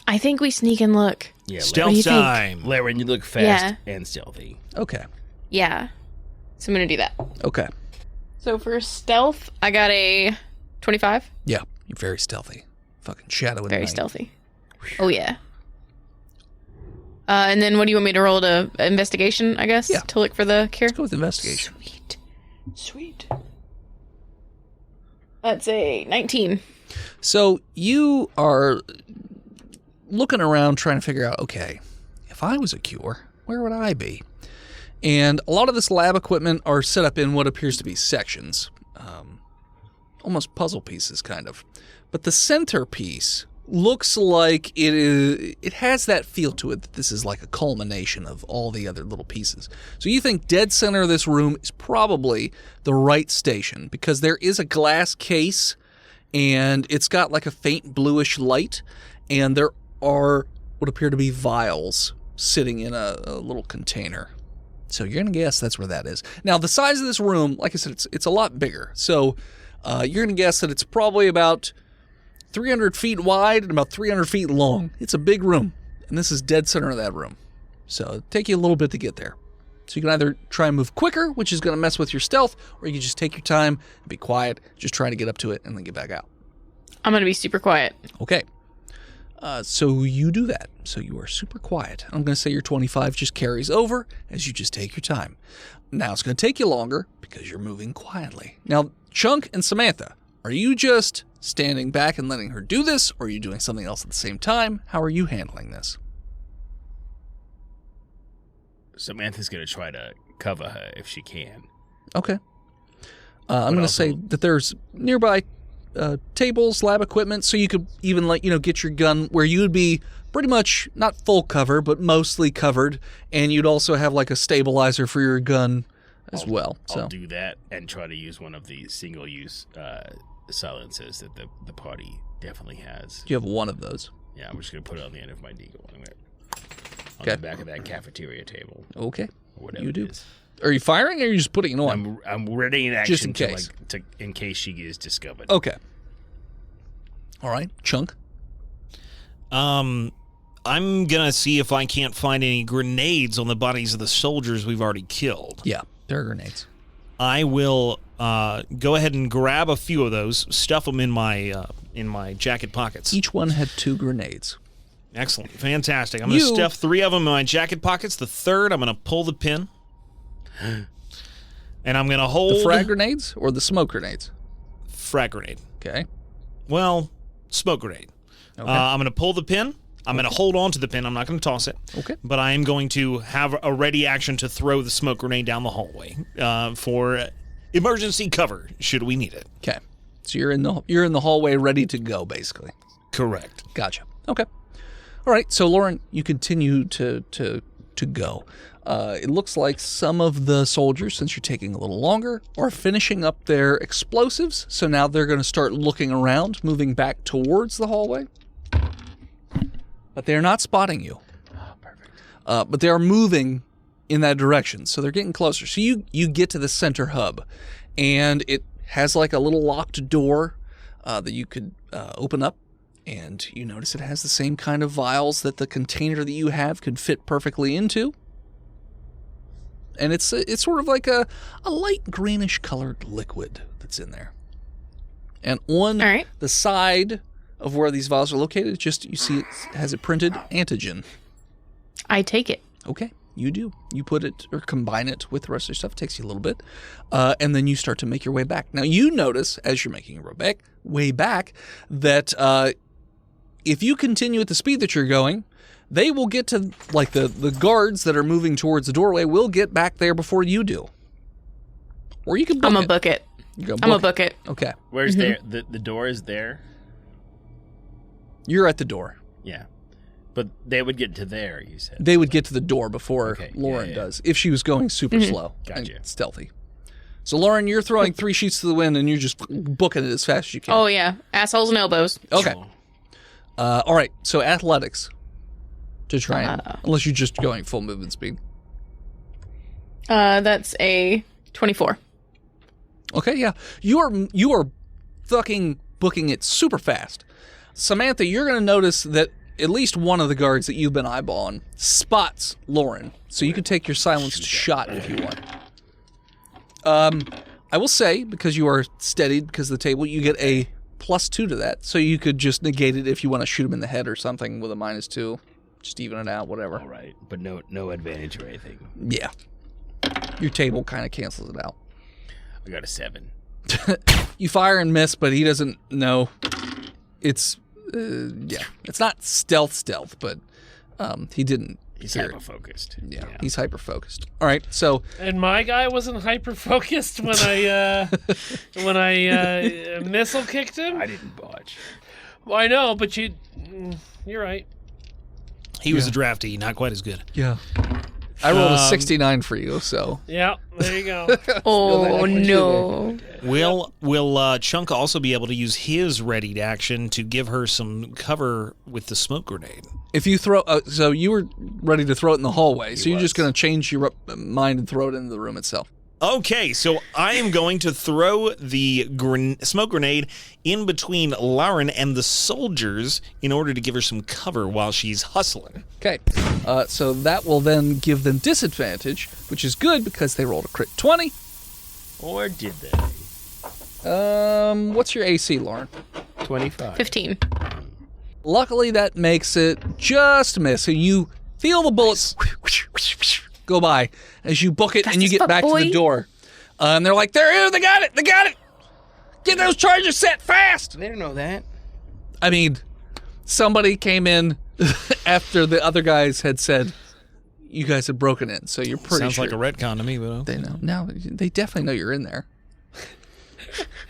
Speaker 6: I think we sneak and look.
Speaker 5: Yeah,
Speaker 3: Stealth time.
Speaker 5: Laren, you look fast and stealthy.
Speaker 2: Okay.
Speaker 6: Yeah. So I'm going to do that.
Speaker 2: Okay.
Speaker 6: So for stealth, I got a 25.
Speaker 2: Yeah, you're very stealthy. Fucking shadow in
Speaker 6: Very
Speaker 2: the night.
Speaker 6: stealthy. Oh, yeah. And then what do you want me to roll to investigation, I guess?
Speaker 2: Yeah.
Speaker 6: To look for the cure?
Speaker 2: Let's go with investigation.
Speaker 6: Sweet. That's a 19.
Speaker 2: So you are looking around trying to figure out, okay, if I was a cure, where would I be? And a lot of this lab equipment are set up in what appears to be sections, almost puzzle pieces, kind of. But the centerpiece looks like it has that feel to it that this is like a culmination of all the other little pieces. So you think dead center of this room is probably the right station because there is a glass case and it's got like a faint bluish light, and there are what appear to be vials sitting in a little container. So you're going to guess that's where that is. Now, the size of this room, like I said, it's a lot bigger. So you're going to guess that it's probably about 300 feet wide and about 300 feet long. It's a big room, and this is dead center of that room. So it'll take you a little bit to get there. So you can either try and move quicker, which is going to mess with your stealth, or you can just take your time and be quiet, just try to get up to it and then get back out.
Speaker 6: I'm going to be super quiet.
Speaker 2: Okay. So you do that. So you are super quiet. I'm going to say your 25 just carries over as you just take your time. Now it's going to take you longer because you're moving quietly. Now, Chunk and Samantha, are you just standing back and letting her do this, or are you doing something else at the same time? How are you handling this?
Speaker 5: Samantha's going to try to cover her if she can.
Speaker 2: Okay. I'm going to say that there's nearby tables, lab equipment, so you could even get your gun where you would be pretty much not full cover, but mostly covered, and you'd also have like a stabilizer for your gun as well. So
Speaker 5: I'll do that and try to use one of the single-use silencers that the party definitely has.
Speaker 2: You have one of those.
Speaker 5: Yeah, I'm just going to put it on the end of my deagle. On
Speaker 2: Okay.
Speaker 5: the back of that cafeteria table.
Speaker 2: Okay.
Speaker 5: Or whatever
Speaker 2: You do.
Speaker 5: it is.
Speaker 2: Are you firing, or are you just putting it on?
Speaker 5: I'm ready in action
Speaker 2: Just in case.
Speaker 5: in case she is discovered.
Speaker 2: Okay. All right. Chunk.
Speaker 3: I'm gonna see if I can't find any grenades on the bodies of the soldiers we've already killed.
Speaker 2: Yeah, there are grenades.
Speaker 3: I will go ahead and grab a few of those, stuff them in my jacket pockets.
Speaker 2: Each one had 2 grenades.
Speaker 3: Excellent, fantastic. I'm gonna stuff 3 of them in my jacket pockets. The third, I'm gonna pull the pin, and I'm gonna hold
Speaker 2: The frag grenades or the smoke grenades?
Speaker 3: frag grenade.
Speaker 2: Okay.
Speaker 3: Well, smoke grenade.
Speaker 2: Okay.
Speaker 3: I'm going to pull the pin. I'm going to hold on to the pin. I'm not going to toss it.
Speaker 2: Okay.
Speaker 3: But I am going to have a ready action to throw the smoke grenade down the hallway for emergency cover, should we need it.
Speaker 2: Okay. So you're in the hallway ready to go, basically.
Speaker 3: Correct.
Speaker 2: Gotcha. Okay. All right. So Lauren, you continue to go. It looks like some of the soldiers, since you're taking a little longer, are finishing up their explosives. So now they're going to start looking around, moving back towards the hallway. But they're not spotting you.
Speaker 5: Oh, perfect.
Speaker 2: But they are moving in that direction. So they're getting closer. So you get to the center hub, and it has like a little locked door that you could open up. And you notice it has the same kind of vials that the container that you have could fit perfectly into. And it's sort of like a light greenish colored liquid that's in there. And on the side of where these vials are located, you see it has it printed antigen.
Speaker 6: I take it.
Speaker 2: Okay. You do. You put it or combine it with the rest of your stuff. It takes you a little bit. And then you start to make your way back. Now, you notice as you're making your way back that if you continue at the speed that you're going, they will get to, like, the guards that are moving towards the doorway will get back there before you do. Or you can book
Speaker 6: I'm a book it. I'm a book it.
Speaker 2: Okay.
Speaker 5: Where's there? The door is there?
Speaker 2: You're at the door.
Speaker 5: Yeah. But they would get to there, you said.
Speaker 2: They would get to the door before
Speaker 5: Okay,
Speaker 2: Lauren
Speaker 5: yeah.
Speaker 2: does, if she was going super slow
Speaker 5: Gotcha.
Speaker 2: and stealthy. So, Lauren, you're throwing 3 sheets to the wind, and you're just booking it as fast as you can.
Speaker 6: Oh, yeah. Assholes and elbows.
Speaker 2: Okay. All right. So, athletics. To try and... unless you're just going full movement speed.
Speaker 6: That's a 24.
Speaker 2: Okay, yeah. You are fucking booking it super fast. Samantha, you're going to notice that at least one of the guards that you've been eyeballing spots Lauren. So you can take your silenced shot if you want. I will say, because you are steadied because of the table, you get a +2 to that. So you could just negate it if you want to shoot him in the head or something with a -2. Just even it out, whatever.
Speaker 5: All right. But no advantage or anything.
Speaker 2: Yeah. Your table kind of cancels it out.
Speaker 5: I got a 7.
Speaker 2: You fire and miss, but he doesn't know. It's, it's not stealth, but he didn't.
Speaker 5: He's
Speaker 2: hear it.
Speaker 5: hyper-focused.
Speaker 2: Yeah, he's hyper-focused. All right, so...
Speaker 4: And my guy wasn't hyper-focused when I missile kicked him?
Speaker 5: I didn't botch.
Speaker 4: Well, I know, but you're right.
Speaker 3: He was a drafty, not quite as good.
Speaker 2: Yeah. I rolled a 69 for you, so...
Speaker 4: Yeah, there you go.
Speaker 6: Oh, no.
Speaker 3: Will Chunk also be able to use his readied action to give her some cover with the smoke grenade?
Speaker 2: If you throw... so you were ready to throw it in the hallway, so you're just going to change your mind and throw it into the room itself.
Speaker 3: Okay, so I am going to throw the smoke grenade in between Lauren and the soldiers in order to give her some cover while she's hustling.
Speaker 2: Okay, so that will then give them disadvantage, which is good because they rolled a crit 20.
Speaker 5: Or did they?
Speaker 2: What's your AC, Lauren?
Speaker 5: 25.
Speaker 6: 15.
Speaker 2: Luckily, that makes it just miss, and you feel the bullets go by as you book it and you get back to the door. And they're like, they're here, they got it! Get those charges set fast!
Speaker 5: They don't know that.
Speaker 2: I mean, somebody came in after the other guys had said, you guys had broken in, so you're pretty
Speaker 3: Sounds
Speaker 2: sure.
Speaker 3: like a retcon to me, but okay.
Speaker 2: They know. No, they definitely know you're in there.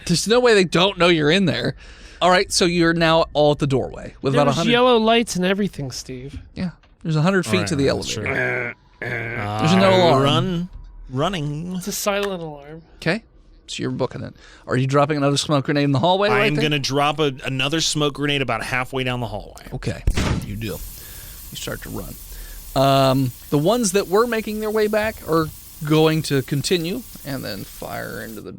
Speaker 2: There's no way they don't know you're in there. All right, so you're now all at the doorway with
Speaker 4: There
Speaker 2: about
Speaker 4: was
Speaker 2: 100.
Speaker 4: yellow lights and everything, Steve.
Speaker 2: Yeah, there's 100 feet
Speaker 3: All
Speaker 2: to
Speaker 3: right,
Speaker 2: the
Speaker 3: that's
Speaker 2: elevator.
Speaker 3: true.
Speaker 2: There's no alarm.
Speaker 3: Running.
Speaker 4: It's a silent alarm.
Speaker 2: Okay, so you're booking it. Are you dropping another smoke grenade in the hallway?
Speaker 3: I'm
Speaker 2: right there?
Speaker 3: going to drop another smoke grenade about halfway down the hallway.
Speaker 2: Okay, you do. You start to run. The ones that were making their way back are going to continue and then fire into the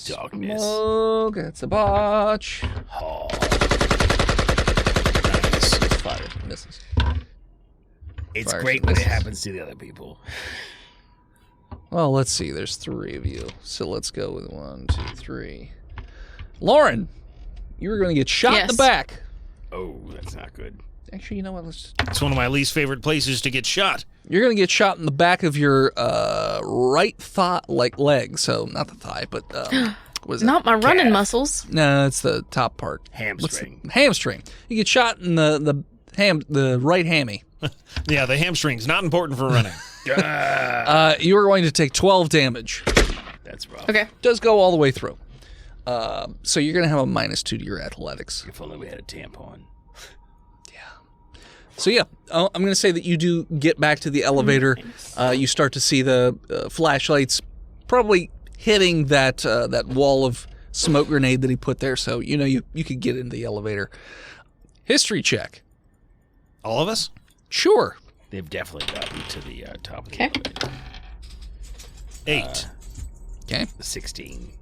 Speaker 5: Darkness.
Speaker 2: smoke. That's a botch.
Speaker 5: Oh.
Speaker 2: Nice. Fire misses.
Speaker 5: It's
Speaker 2: Fires
Speaker 5: great
Speaker 2: and
Speaker 5: when it
Speaker 2: misses.
Speaker 5: happens to the other people.
Speaker 2: Well, let's see. There's 3 of you, so let's go with 1, 2, 3. Lauren, you were going to get shot in the
Speaker 6: Yes.
Speaker 2: back.
Speaker 5: Oh, that's not good.
Speaker 2: Actually, you know what?
Speaker 3: It's one of my least favorite places to get shot.
Speaker 2: You're going to get shot in the back of your right leg. So not the thigh, but what is it?
Speaker 6: Not my running
Speaker 5: Calf.
Speaker 6: muscles.
Speaker 2: No, it's the top part.
Speaker 5: Hamstring.
Speaker 2: Hamstring. You get shot in the right hammy.
Speaker 3: Yeah, the hamstring's not important for running.
Speaker 2: You are going to take 12 damage.
Speaker 5: That's rough.
Speaker 6: Okay.
Speaker 2: Does go all the way through. So you're going to have a -2 to your athletics.
Speaker 5: If only we had a tampon.
Speaker 2: So yeah, I'm going to say that you do get back to the elevator. You start to see the flashlights probably hitting that wall of smoke grenade that he put there. So you know you could get in the elevator. History check.
Speaker 3: All of us?
Speaker 2: Sure.
Speaker 5: They've definitely gotten to the top of the
Speaker 6: Okay.
Speaker 5: elevator.
Speaker 3: 8.
Speaker 2: Okay.
Speaker 5: 16.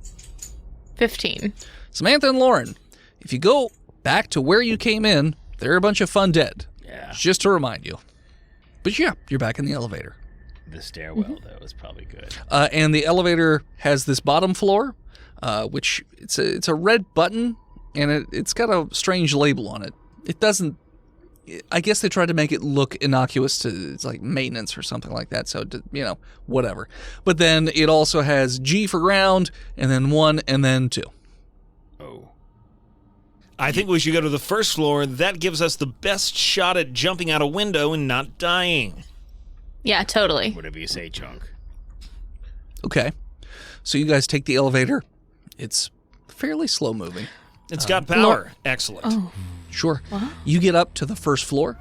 Speaker 6: 15.
Speaker 2: Samantha and Lauren, if you go back to where you came in, there are a bunch of fundead.
Speaker 5: Yeah.
Speaker 2: Just to remind you. But yeah, you're back in the elevator.
Speaker 5: The stairwell, though, is probably good.
Speaker 2: And the elevator has this bottom floor, which it's a red button, and it's got a strange label on it. It doesn't I guess they tried to make it look innocuous to it's like maintenance or something like that. So, whatever. But then it also has G for ground, and then 1, and then 2.
Speaker 5: Oh.
Speaker 3: I think we should go to the first floor. That gives us the best shot at jumping out a window and not dying.
Speaker 6: Yeah, totally.
Speaker 5: Whatever you say, Chunk.
Speaker 2: Okay. So you guys take the elevator. It's fairly slow moving.
Speaker 3: It's got power. Excellent.
Speaker 6: Oh.
Speaker 2: Sure. You get up to the first floor.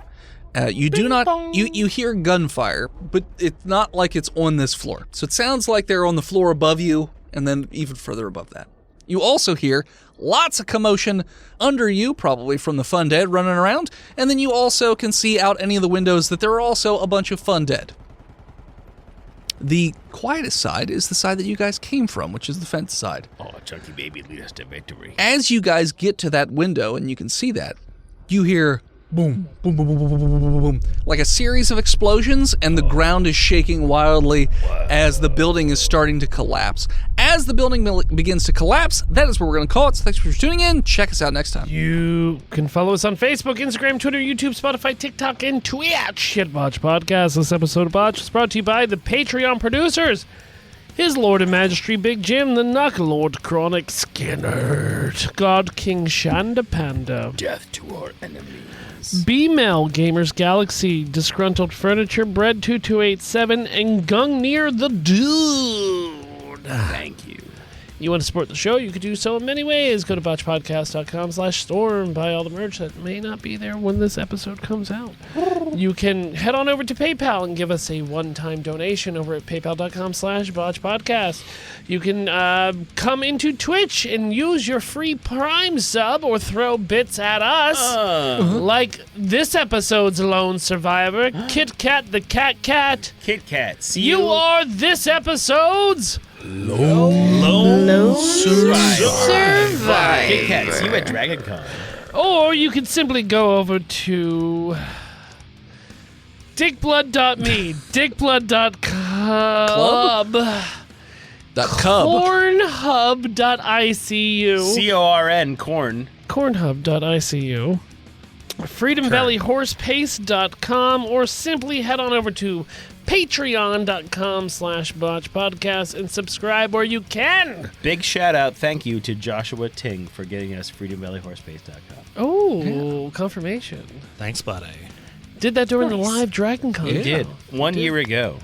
Speaker 2: You do not. You hear gunfire, but it's not like it's on this floor. So it sounds like they're on the floor above you, and then even further above that. You also hear lots of commotion under you, probably from the fundead running around, and then you also can see out any of the windows that there are also a bunch of fundead. The quietest side is the side that you guys came from, which is the fence side.
Speaker 5: Oh, Chunky baby, lead us to victory.
Speaker 2: As you guys get to that window, and you can see that, you hear boom, boom, boom, boom, boom, boom, boom, boom, like a series of explosions, and the ground is shaking wildly as the building is starting to collapse. As the building begins to collapse, that is where we're going to call it. So thanks for tuning in. Check us out next time.
Speaker 4: You can follow us on Facebook, Instagram, Twitter, YouTube, Spotify, TikTok, and Twitch at Botched Podcast. This episode of Botched is brought to you by the Patreon producers. His Lord and Majesty Big Jim, the Knuckle Lord Chronic Skinner, God King Shanda Panda,
Speaker 5: Death to our enemies.
Speaker 4: B-Mel Gamers Galaxy, Disgruntled Furniture, Bread 2287, and Gungnir the Dude.
Speaker 5: Thank you.
Speaker 4: You want to support the show? You could do so in many ways. Go to botchpodcast.com/store and buy all the merch that may not be there when this episode comes out. You can head on over to PayPal and give us a one-time donation over at paypal.com/botchpodcast. You can come into Twitch and use your free Prime sub or throw bits at us. Like this episode's lone survivor, Kit Kat the Cat.
Speaker 5: Kit Kat.
Speaker 4: You are this episode's
Speaker 5: Lone
Speaker 6: Survivor.
Speaker 5: Kit Kat, see you at DragonCon.
Speaker 4: Or you can simply go over to dickblood.me, dickblood.club,
Speaker 2: Cub.
Speaker 4: cornhub.icu,
Speaker 5: CORN, corn.
Speaker 4: cornhub.icu, freedomvalleyhorsepace.com, or simply head on over to patreon.com/botchpodcast and subscribe where you can.
Speaker 5: Big shout out, thank you to Joshua Ting for getting us freedomvalleyhorsepace.com.
Speaker 4: Oh, confirmation.
Speaker 3: Thanks, buddy.
Speaker 4: Did that during the live DragonCon.
Speaker 5: We did. 1 year ago.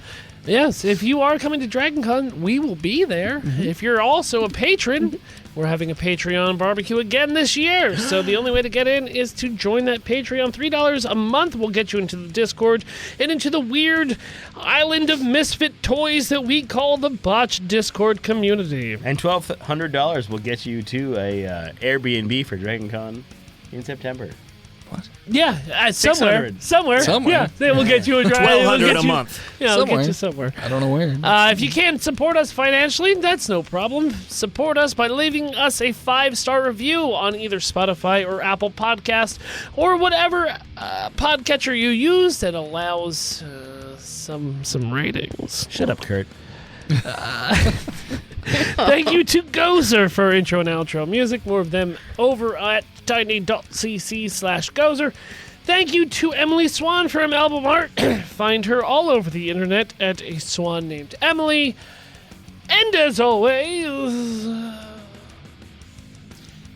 Speaker 4: Yes, if you are coming to DragonCon, we will be there. If you're also a patron, we're having a Patreon barbecue again this year. So the only way to get in is to join that Patreon. $3 a month will get you into the Discord and into the weird island of misfit toys that we call the Botched Discord community.
Speaker 5: And $1,200 will get you to a Airbnb for DragonCon in September.
Speaker 4: Yeah, somewhere.
Speaker 2: Somewhere.
Speaker 4: Yeah, they will get you a drive.
Speaker 3: $1,200 a month.
Speaker 4: Yeah, they'll
Speaker 2: Somewhere.
Speaker 4: get you somewhere.
Speaker 2: I don't know where.
Speaker 4: If you can't support us financially, that's no problem. Support us by leaving us a 5-star review on either Spotify or Apple Podcast or whatever podcatcher you use that allows some ratings.
Speaker 5: Shut up, Kurt.
Speaker 4: Thank you to Gozer for intro and outro music. More of them over at tiny.cc/Gozer. Thank you to Emily Swan for album art. Find her all over the internet at a swan named Emily. And as always,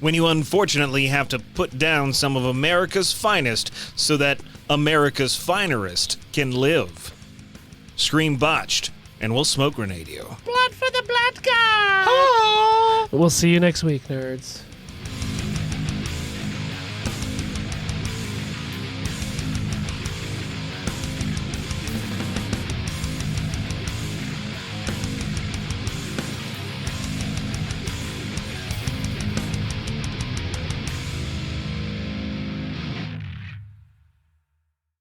Speaker 3: When you unfortunately have to put down some of America's finest so that America's finerest can live, scream Botched, and we'll smoke grenade you.
Speaker 4: blood for the blood god. We'll see you next week, nerds.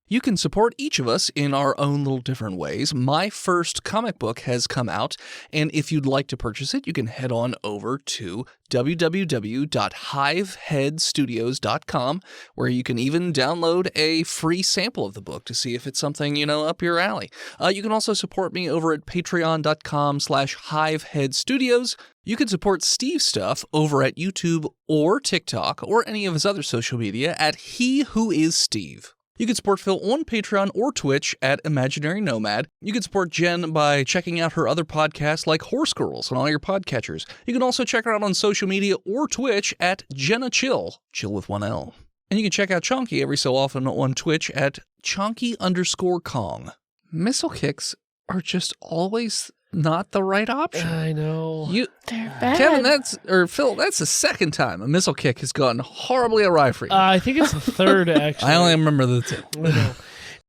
Speaker 2: You can support each of us in our own little different ways. My first comic book has come out, and if you'd like to purchase it, you can head on over to www.hiveheadstudios.com, where you can even download a free sample of the book to see if it's something, up your alley. You can also support me over at patreon.com/hiveheadstudios. You can support Steve's stuff over at YouTube or TikTok or any of his other social media at He Who Is Steve. You can support Phil on Patreon or Twitch at Imaginary Nomad. You can support Jen by checking out her other podcasts like Horse Girls on all your podcatchers. You can also check her out on social media or Twitch at Jenna Chill with one L. And you can check out Chonky every so often on Twitch at Chonky_Kong. Missile kicks are just always not the right option.
Speaker 4: I know.
Speaker 6: They're bad.
Speaker 2: Kevin, Phil, that's the second time a missile kick has gone horribly awry for you.
Speaker 4: I think it's the third, actually.
Speaker 2: I only remember the two.
Speaker 4: I know.